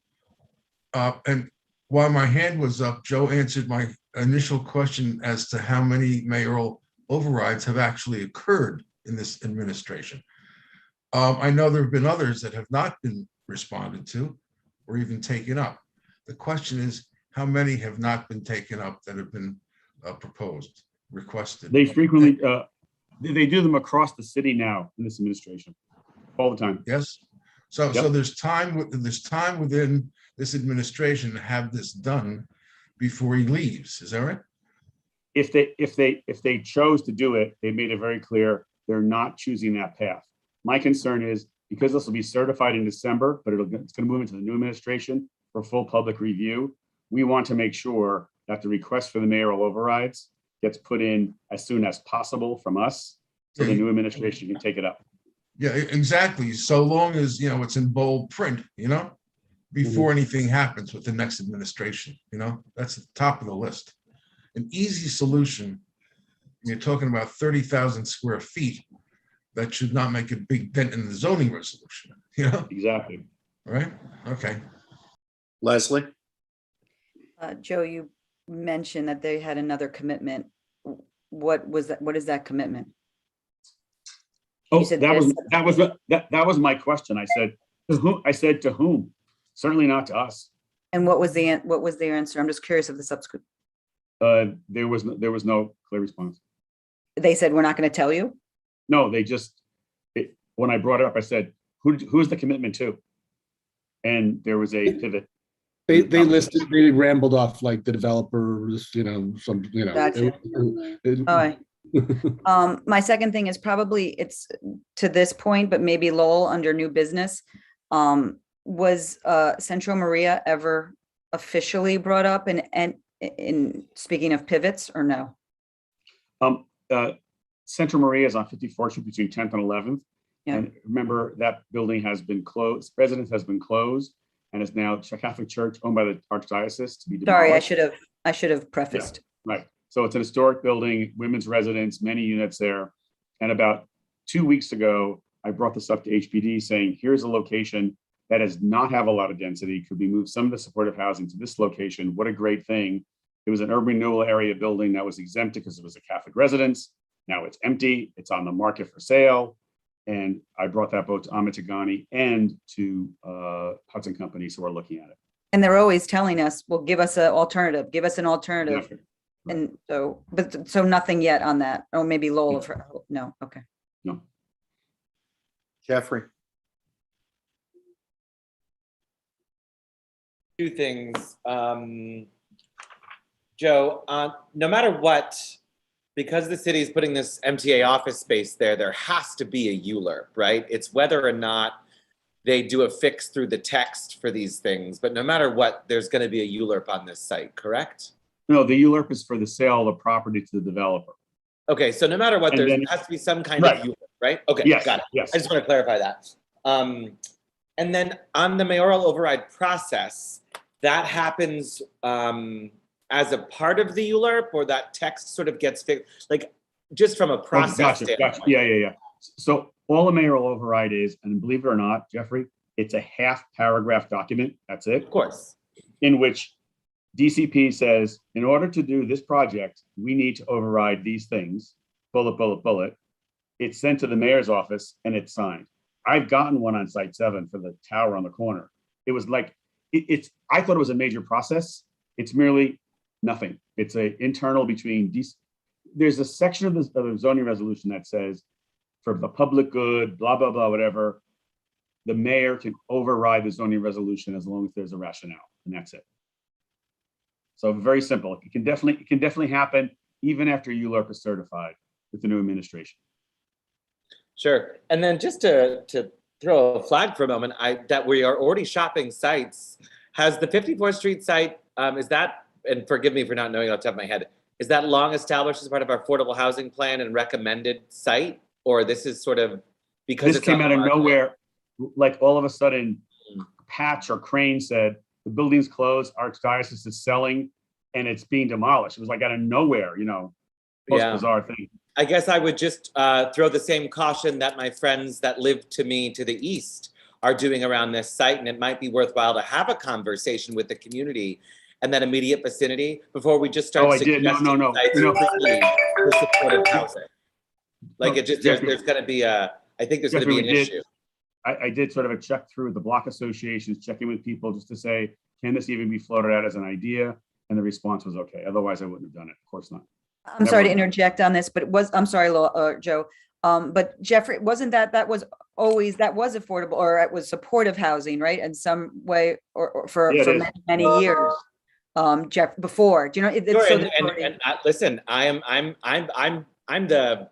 And while my hand was up, Joe answered my initial question as to how many mayoral overrides have actually occurred in this administration. I know there have been others that have not been responded to or even taken up. The question is, how many have not been taken up that have been proposed, requested? They frequently, they do them across the city now in this administration, all the time. Yes. So there's time within this administration to have this done before he leaves. Is that right? If they chose to do it, they made it very clear they're not choosing that path. My concern is, because this will be certified in December, but it's going to move into the new administration for full public review. We want to make sure that the request for the mayoral overrides gets put in as soon as possible from us, so the new administration can take it up. Yeah, exactly. So long as, it's in bold print, before anything happens with the next administration, that's the top of the list. An easy solution, you're talking about 30,000 square feet, that should not make a big dent in the zoning resolution, Exactly. All right, okay. Leslie? Joe, you mentioned that they had another commitment. What was that? What is that commitment? Oh, that was my question. I said, to whom? I said, to whom? Certainly not to us. And what was their answer? I'm just curious of the subsequent. There was no clear response. They said, we're not going to tell you? No, when I brought it up, I said, who's the commitment to? And there was a pivot. They listed, they rambled off like the developers, Gotcha. All right. My second thing is probably it's to this point, but maybe Lowell under new business. Was Central Maria ever officially brought up in speaking of pivots, or no? Central Maria is on 54th Street between 10th and 11th. Yeah. And remember, that building has been closed, residence has been closed, and is now a Catholic church owned by the Archdiocese to be demolished. Sorry, I should have prefaced. Yeah, right. So it's an historic building, women's residence, many units there. And about 2 weeks ago, I brought this up to HPD saying, here's a location that does not have a lot of density. Could we move some of the supportive housing to this location? What a great thing. It was an urban renewal area building that was exempted because it was a Catholic residence. Now it's empty. It's on the market for sale. And I brought that both to Amit Tagani and to Hudson Companies who are looking at it. And they're always telling us, well, give us an alternative, give us an alternative. Exactly. And so, but so nothing yet on that. Oh, maybe Lowell, no, okay. No. Jeffrey? Two things. Joe, no matter what, because the city is putting this MTA office space there has to be a ULURP, right? It's whether or not they do a fix through the text for these things, but no matter what, there's going to be a ULURP on this site, correct? No, the ULURP is for the sale of the property to the developer. Okay, so no matter what, there has to be some kind of ULURP, right? Okay, yes, got it. Yes. I just want to clarify that. And then on the mayoral override process, that happens as a part of the ULURP, or that text sort of gets fixed, like just from a process standpoint. Yeah. So all a mayoral override is, and believe it or not, Jeffrey, it's a half paragraph document. That's it. Of course. In which DCP says, in order to do this project, we need to override these things, bullet, bullet, bullet. It's sent to the mayor's office and it's signed. I've gotten one on site 7 for the tower on the corner. It was like, I thought it was a major process. It's merely nothing. It's a internal between DC. There's a section of the zoning resolution that says, for the public good, blah, blah, blah, whatever, the mayor can override the zoning resolution as long as there's a rationale, and that's it. So very simple. It can definitely happen even after ULURP is certified with the new administration. Sure. And then just to throw a flag for a moment, that we are already shopping sites. Has the 54th Street site, is that, and forgive me for not knowing off the top of my head, is that long established as part of our affordable housing plan and recommended site? Or this is sort of, because this came out of nowhere, like all of a sudden, Patch or Crane said, the building's closed, Archdiocese is selling, and it's being demolished. It was like out of nowhere, most bizarre thing. I guess I would just throw the same caution that my friends that live to me to the east are doing around this site, and it might be worthwhile to have a conversation with the community and that immediate vicinity before we just start suggesting sites for supportive housing. Like it just, there's going to be I think there's going to be an issue. I did sort of a check through the block associations, checking with people just to say, can this even be floated out as an idea? And the response was okay. Otherwise, I wouldn't have done it. Of course not. I'm sorry to interject on this, but I'm sorry, Joe. But Jeffrey, wasn't that was affordable, or it was supportive housing, right? In some way, or for many years. Jeff, before, do you know? Listen, I'm the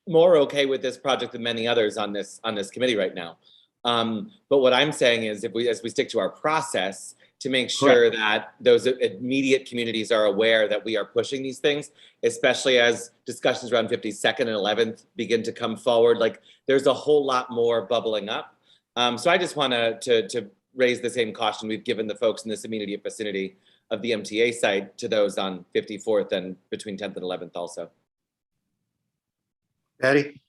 more okay with this project than many others on this committee right now. But what I'm saying is, as we stick to our process, to make sure that those immediate communities are aware that we are pushing these things, especially as discussions around 52nd and 11th begin to come forward. Like there's a whole lot more bubbling up. So I just want to raise the same caution we've given the folks in this immediate vicinity of the MTA site to those on 54th and between 10th and 11th also. Patty?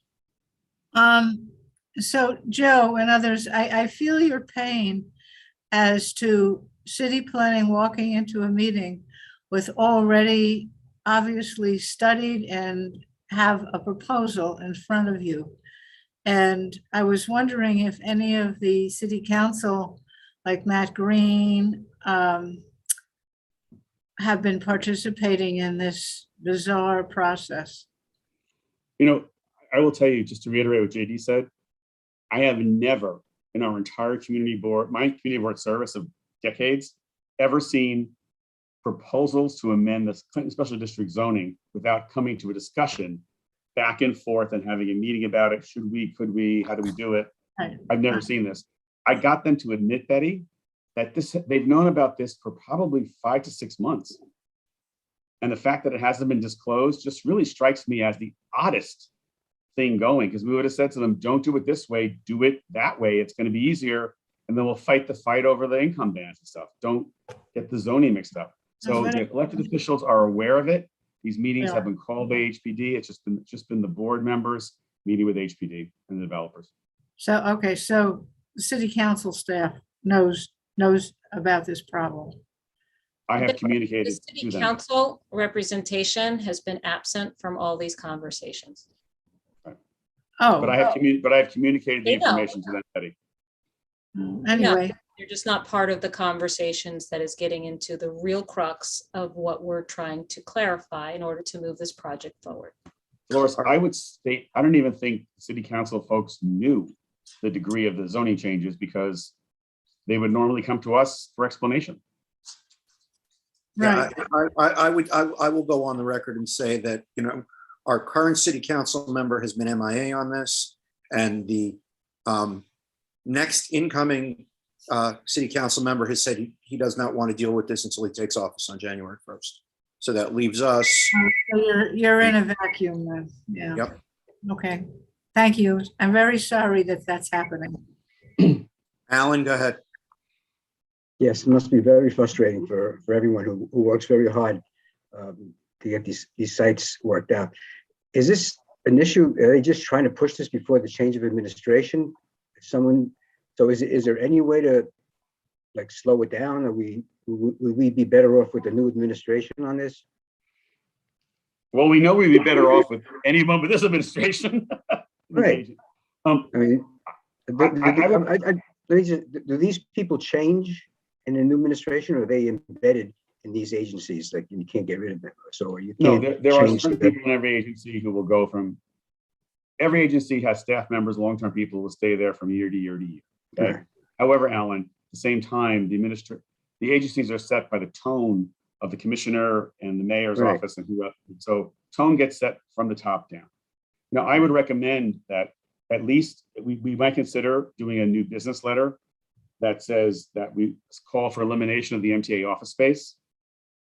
So Joe and others, I feel your pain as to city planning walking into a meeting with already obviously studied and have a proposal in front of you. And I was wondering if any of the city council, like Matt Green, have been participating in this bizarre process. I will tell you, just to reiterate what JD said, I have never in our entire community board, my community board service of decades, ever seen proposals to amend the Clinton Special District zoning without coming to a discussion back and forth and having a meeting about it. Should we, could we, how do we do it? I've never seen this. I got them to admit, Betty, that they've known about this for probably 5 to 6 months. And the fact that it hasn't been disclosed just really strikes me as the oddest thing going, because we would have said to them, don't do it this way, do it that way. It's going to be easier. And then we'll fight the fight over the income bans and stuff. Don't get the zoning mixed up. So the elected officials are aware of it. These meetings Yeah. have been called by HPD. It's just been the board members meeting with HPD and the developers. So, okay, so the city council staff knows about this problem. I have The communicated city to them. council representation has been absent from all these conversations. Oh, But I have communicated the They know. information to them, Betty. anyway, You're just not part of the conversations that is getting into the real crux of what we're trying to clarify in order to move this project forward. Dolores, I would state, I don't even think city council folks knew the degree of the zoning changes because they would normally come to us for explanation. right. Yeah, I will go on the record and say that, our current city council member has been MIA on this, and the next incoming city council member has said he does not want to deal with this until he takes office on January 1st. So that leaves us. So you're in a vacuum then, yeah. Yep. Okay, thank you. I'm very sorry that that's happening. Alan, go ahead. Yes, it must be very frustrating for everyone who works very hard to get these sites worked out. Is this an issue? Are they just trying to push this before the change of administration? So is there any way to like slow it down? Will we be better off with the new administration on this? Well, we know we'd be better off with anyone with this administration. Right. I mean, I do these people change in the new administration, or are they embedded in these agencies? Like you can't get rid of them, so you No, can't. there are change certain the- people in every agency who will go from, every agency has staff members, long-term people who will stay there from year to year to year. Okay. Right. However, Alan, at the same time, the agencies are set by the tone of the commissioner and the mayor's Right. office and who, so tone gets set from the top down. Now, I would recommend that at least we might consider doing a new business letter that says that we call for elimination of the MTA office space,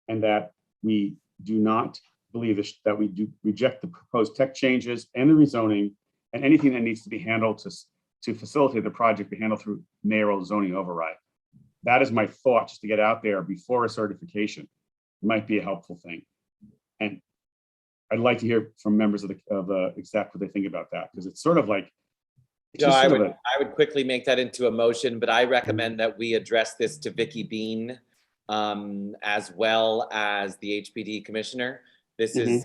and that we do not believe that we do reject the proposed tech changes and the rezoning, and anything that needs to be handled to facilitate the project be handled through mayoral zoning override. That is my thought, just to get out there before a certification. It might be a helpful thing. And I'd like to hear from members of the exec what they think about that, because it's sort of like. Joe, I would quickly make that into a motion, but I recommend that we address this to Vicky Bean, as well as the HPD commissioner. This is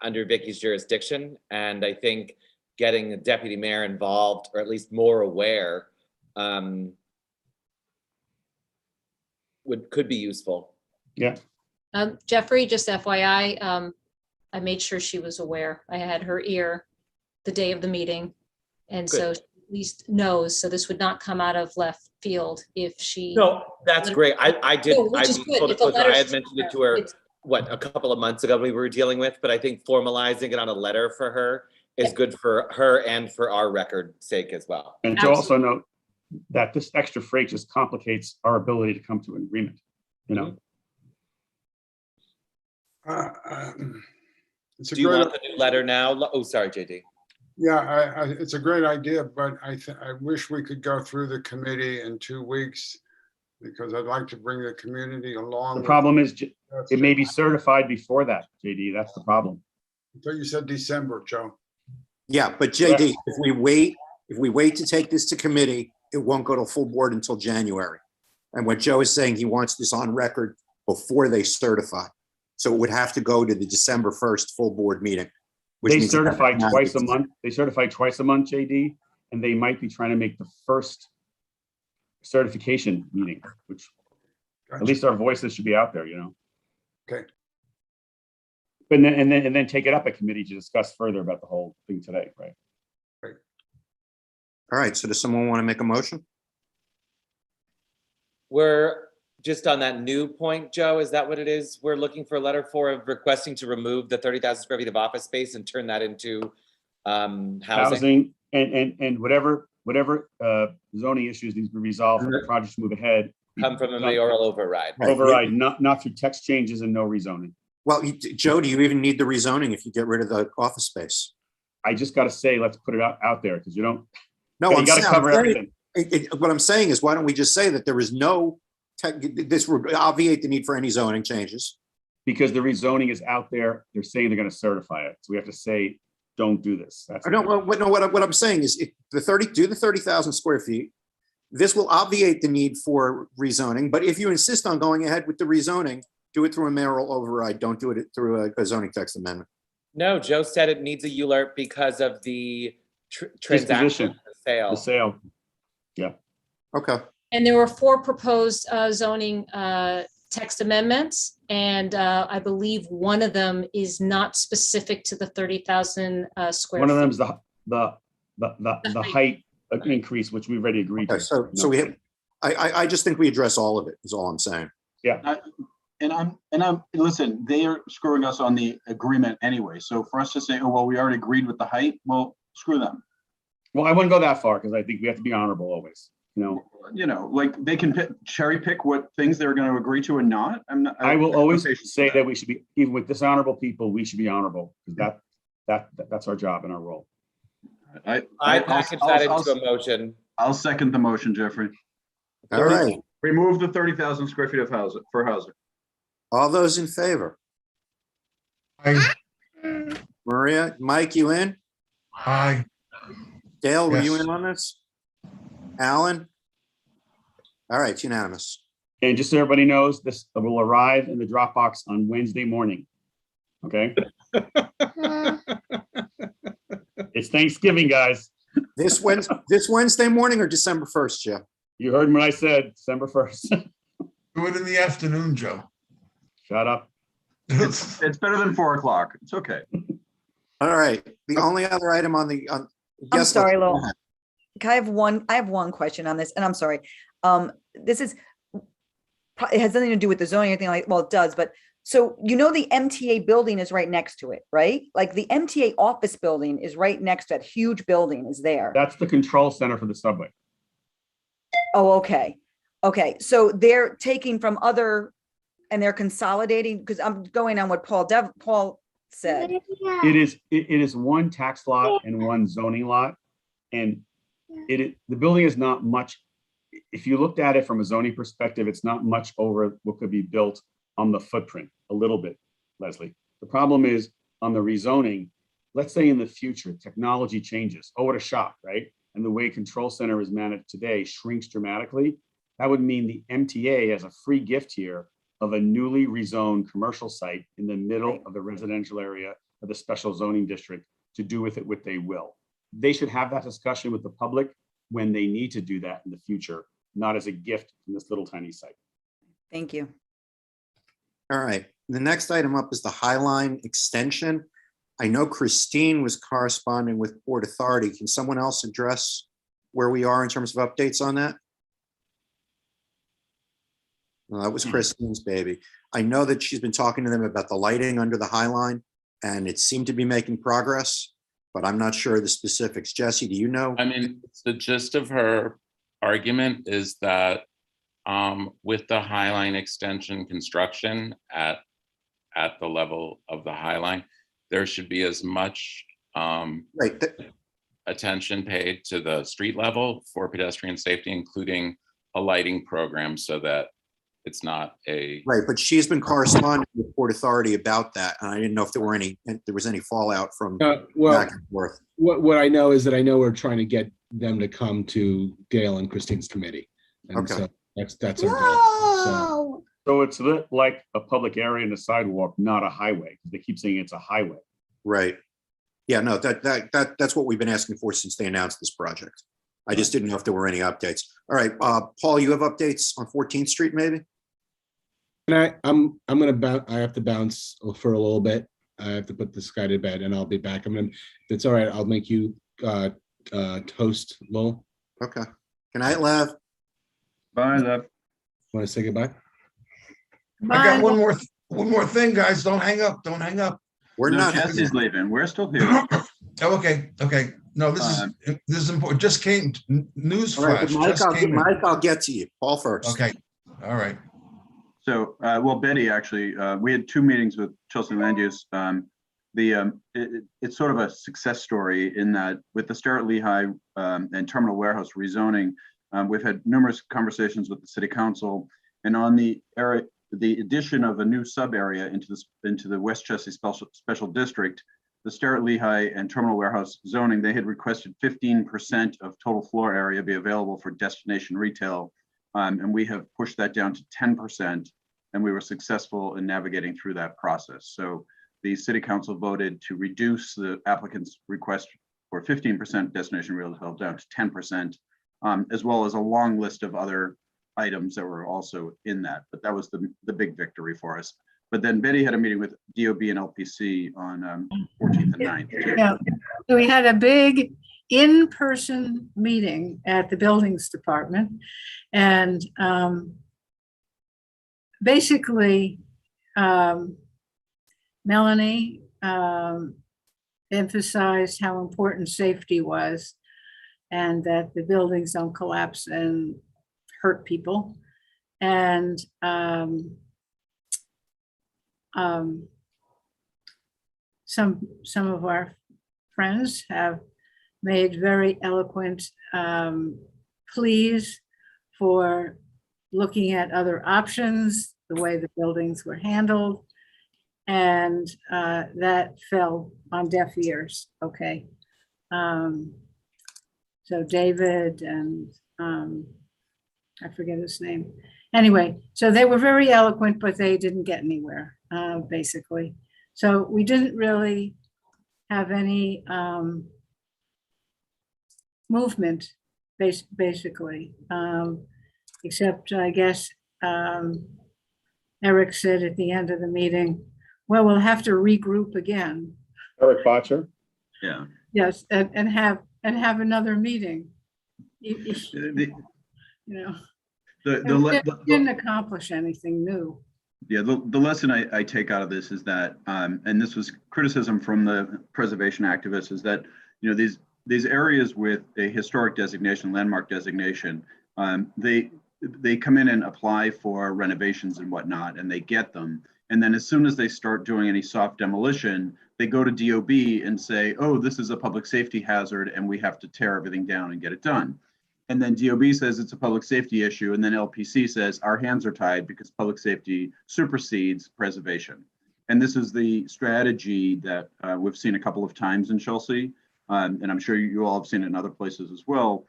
under Vicky's jurisdiction, and I think getting the deputy mayor involved, or at least more aware, could be useful. Yeah. Jeffrey, just FYI, I made sure she was aware. I had her ear the day of the meeting. And Good. so she at least knows, so this would not come out of left field if she. No, that's great. I did. No, which is good. If the I had letter's- mentioned it to her, it's- a couple of months ago we were dealing with, but I think formalizing it on a letter for her is Yeah. good for her and for our record sake as well. And to also note that this extra freight just complicates our ability to come to an agreement, It's a Do you great, want the new letter now? Oh, sorry, JD. yeah, it's a great idea, but I wish we could go through the committee in 2 weeks, because I'd like to bring the community along. The with- problem is it may be certified before that, JD. That's the problem. I thought you said December, Joe. Yeah, but JD, if we wait to take this to committee, it won't go to full board until January. And what Joe is saying, he wants this on record before they certify. So it would have to go to the December 1st full board meeting. They certify twice a month. They certify twice a month, JD, and they might be trying to make the first certification meeting, which at least our voices should be out there, Okay. But then take it up at committee to discuss further about the whole thing today, right? All right, so does someone want to make a motion? We're just on that new point, Joe, is that what it is? We're looking for a letter for requesting to remove the 30,000 square feet of office space and turn that into housing. And whatever zoning issues need to be resolved for the project to move ahead. Come from a mayoral override. Override, not through text changes and no rezoning. Well, Joe, do you even need the rezoning if you get rid of the office space? I just got to say, let's put it out there, because you don't. No, you got to cover everything. What I'm saying is, why don't we just say that there is no this would obviate the need for any zoning changes, because the rezoning is out there. They're saying they're going to certify it. So we have to say, don't do this. That's I don't, what I'm saying is do the 30,000 square feet. This will obviate the need for rezoning, but if you insist on going ahead with the rezoning, do it through a mayoral override. Don't do it through a zoning text amendment. No, Joe said it needs a ULERP because of the transaction, The sale. sale. Okay. And there were 4 proposed zoning text amendments, and I believe one of them is not specific to the 30,000 square. One of them feet. is the height increase, which we already agreed Okay. to. So we have, I just think we address all of it is all I'm saying. Yeah. Listen, they are screwing us on the agreement anyway. So for us to say, oh, well, we already agreed with the height, well, screw them. Well, I wouldn't go that far because I think we have to be honorable always. Like they can cherry pick what things they're going to agree to and not. I will always say that we should be, even with dishonorable people, we should be honorable because that's our job and our role. I package that into a motion. I'll second the motion, Jeffrey. All right. Remove the 30,000 square feet of housing for housing. All those in favor? Aye. Maria, Mike, you in? Aye. Dale, were you Yes. in on this? Alan? All right, it's unanimous. And just so everybody knows, this will arrive in the Dropbox on Wednesday morning. Okay? It's Thanksgiving, guys. This Wednesday morning or December 1st, Jeff? You heard what I said, December 1st. Do it in the afternoon, Joe. Shut up. It's better than 4 o'clock. It's okay. All right. The only other item on the, I'm yes, sorry, go Lowell. ahead. I have one question on this, and I'm sorry. This is, it has nothing to do with the zoning or anything like, well, it does, but so the MTA building is right next to it, right? Like the MTA office building is right next to that huge building is there. That's the control center for the subway. Oh, okay. Okay, so they're taking from other, and they're consolidating, because I'm going on what Paul said. It is one tax lot and one zoning lot. And the building is not much, if you looked at it from a zoning perspective, it's not much over what could be built on the footprint, a little bit, Leslie. The problem is on the rezoning, let's say in the future, technology changes. Oh, what a shock, right? And the way control center is managed today shrinks dramatically. That would mean the MTA has a free gift here of a newly rezoned commercial site in the middle of the residential area of the special zoning district to do with it what they will. They should have that discussion with the public when they need to do that in the future, not as a gift from this little tiny site. Thank you. All right. The next item up is the Highline Extension. I know Christine was corresponding with Port Authority. Can someone else address where we are in terms of updates on that? No, that was Christine's baby. I know that she's been talking to them about the lighting under the Highline, and it seemed to be making progress, but I'm not sure of the specifics. Jesse, do you know? I mean, the gist of her argument is that with the Highline Extension construction at the level of the Highline, there should be as much attention paid to the street level for pedestrian safety, including a lighting program so that it's not a. Right, but she's been corresponding with Port Authority about that, and I didn't know if there was any fallout from back and forth. What I know is that I know we're trying to get them to come to Dale and Christine's committee. And Okay. So that's our goal. So it's lit like a public area and a sidewalk, not a highway. They keep saying it's a highway. Right. Yeah, no, that's what we've been asking for since they announced this project. I just didn't know if there were any updates. All right, Paul, you have updates on 14th Street, maybe? And I'm gonna bounce. I have to bounce for a little bit. I have to put this guy to bed, and I'll be back. If it's all right, I'll make you toast, Lowell. Okay. Good night, Lev. Bye, Lev. Want to say goodbye? I got one more thing, guys. Don't hang up. Don't hang up. We're No, not. Jesse's leaving. We're still here. Oh, okay. No, this is important. Just came news All right, flash. Mike, I'll get to you. Paul first. Okay. All right. So, well, Betty, actually, we had 2 meetings with Chelsea Land Use. It's sort of a success story in that with the Starrett Lehigh and Terminal Warehouse rezoning, we've had numerous conversations with the City Council, and on the area the addition of a new sub area into the West Chelsea Special District, the Starrett Lehigh and Terminal Warehouse zoning, they had requested 15% of total floor area be available for destination retail. And we have pushed that down to 10%, and we were successful in navigating through that process. So the City Council voted to reduce the applicant's request for 15% destination retail down to 10%, as well as a long list of other items that were also in that. But that was the big victory for us. But then Betty had a meeting with DOB and LPC on 14th and 9th. Yeah, so we had a big in-person meeting at the buildings department, and basically Melanie emphasized how important safety was, and that the buildings don't collapse and hurt people. And some of our friends have made very eloquent pleas for looking at other options, the way the buildings were handled, and that fell on deaf ears. Okay. So David and I forget his name. Anyway, so they were very eloquent, but they didn't get anywhere, basically. So we didn't really have any movement, basically, except I guess Eric said at the end of the meeting, well, we'll have to regroup again. Eric Botcher? Yeah. Yes, and have another meeting. You know, didn't accomplish anything new. Yeah, the lesson I take out of this is that, and this was criticism from the preservation activists, is that, you know, these areas with a historic designation, landmark designation, they come in and apply for renovations and whatnot, and they get them. And then as soon as they start doing any soft demolition, they go to DOB and say, oh, this is a public safety hazard, and we have to tear everything down and get it done. And then DOB says it's a public safety issue. And then LPC says our hands are tied because public safety supersedes preservation. And this is the strategy that we've seen a couple of times in Chelsea. And I'm sure you all have seen it in other places as well.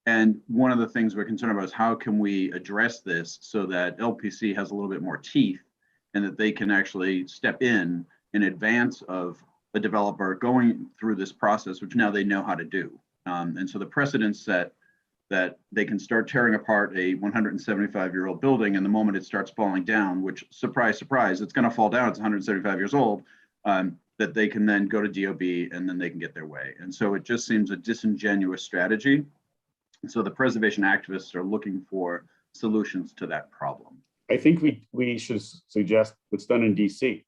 And one of the things we're concerned about is how can we address this so that LPC has a little bit more teeth and that they can actually step in advance of a developer going through this process, which now they know how to do. And so the precedent set that they can start tearing apart a 175-year-old building, and the moment it starts falling down, which, surprise, surprise, it's going to fall down, it's 175 years old, that they can then go to DOB and then they can get their way. And so it just seems a disingenuous strategy. And so the preservation activists are looking for solutions to that problem. I think we should suggest what's done in DC.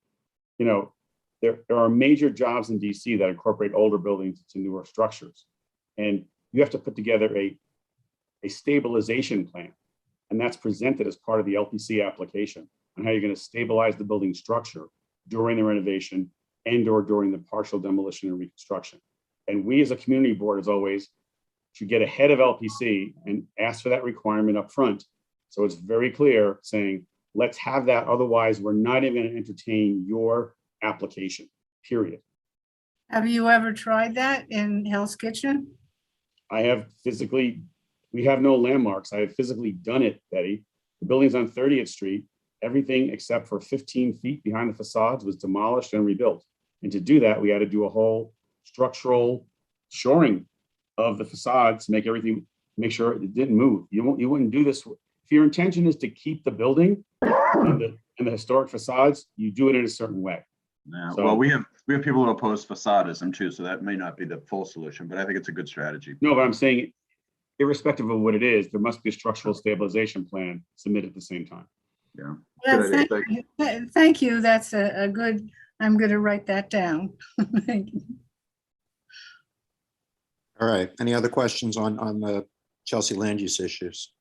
You know, there are major jobs in DC that incorporate older buildings to newer structures. And you have to put together a stabilization plan. And that's presented as part of the LPC application on how you're going to stabilize the building structure during the renovation and or during the partial demolition and reconstruction. And we as a community board, as always, should get ahead of LPC and ask for that requirement up front. So it's very clear saying, let's have that. Otherwise, we're not even going to entertain your application, period. Have you ever tried that in Hell's Kitchen? I have physically, we have no landmarks. I have physically done it, Betty. The building's on 30th Street. Everything except for 15 feet behind the facades was demolished and rebuilt. And to do that, we had to do a whole structural shoring of the facades to make everything, make sure it didn't move. You wouldn't do this. If your intention is to keep the building and the historic facades, you do it in a certain way. Yeah, so, well, we have people who oppose facadism too, so that may not be the full solution, but I think it's a good strategy. No, but I'm saying, irrespective of what it is, there must be a structural stabilization plan submitted at the same time. Yeah. Well, thank you. That's a good, I'm going to write that down. Thank you. All right. Any other questions on the Chelsea land use issues?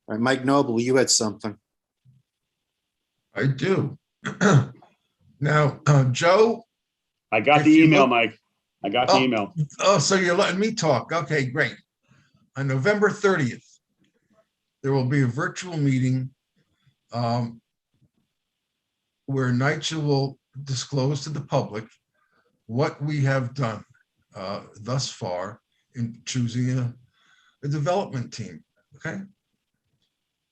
All right, Mike Noble, you had something. I do. Now, Joe. I got the email, Mike. I got the email. Oh, so you're letting me talk. Okay, great. On November 30th, there will be a virtual meeting where NYCHA will disclose to the public what we have done thus far in choosing a development team, okay?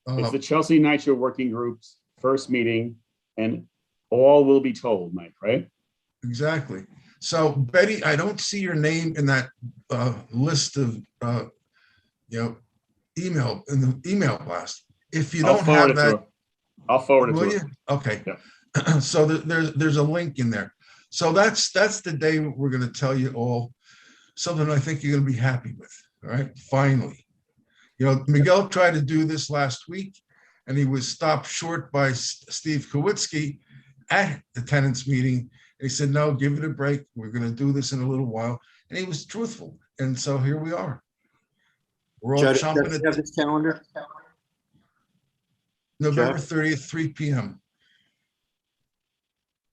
It's the Chelsea NYCHA Working Group's first meeting, and all will be told, Mike, right? Exactly. So Betty, I don't see your name in that list of, email, in the email blast. If you I'll don't forward have it to that, her. I'll forward it will to you? her. Okay. Yeah. So there's a link in there. So that's the day we're going to tell you all something I think you're going to be happy with. All right. Finally, Miguel tried to do this last week and he was stopped short by Steve Kowitsky at the tenants meeting. And he said, no, give it a break. We're going to do this in a little while. And he was truthful. And so here we are. We're all Joe, chomping does at he have his calendar? November Joe? 30th, 3 p.m.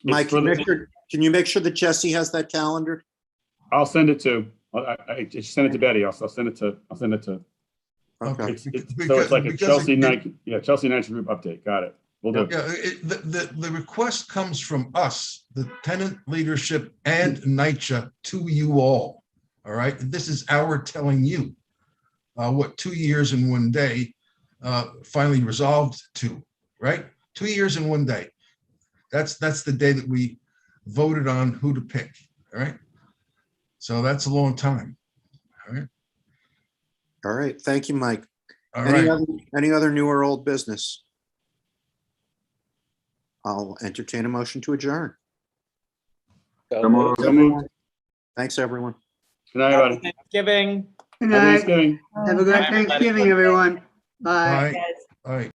Mike, for the- can you make sure that Jesse has that calendar? I'll send it to, I just send it to Betty. I'll send it to. Okay. So it's like a Because Chelsea NYCHA Group update. Got it. We'll do. Yeah, the request comes from us, the tenant leadership and NYCHA to you all. All right. This is our telling you what 2 years and 1 day finally resolved to, right? 2 years and 1 day. That's the day that we voted on who to pick. All right. So that's a long time. All right. All right. Thank you, Mike. All right. Any other new or old business? I'll entertain a motion to adjourn. So moved. So moved. Thanks, everyone. Good night, Happy everybody. Thanksgiving. Good Happy night. Thanksgiving. Have a good Bye, everybody. Thanksgiving, everyone. Bye. All right. All right.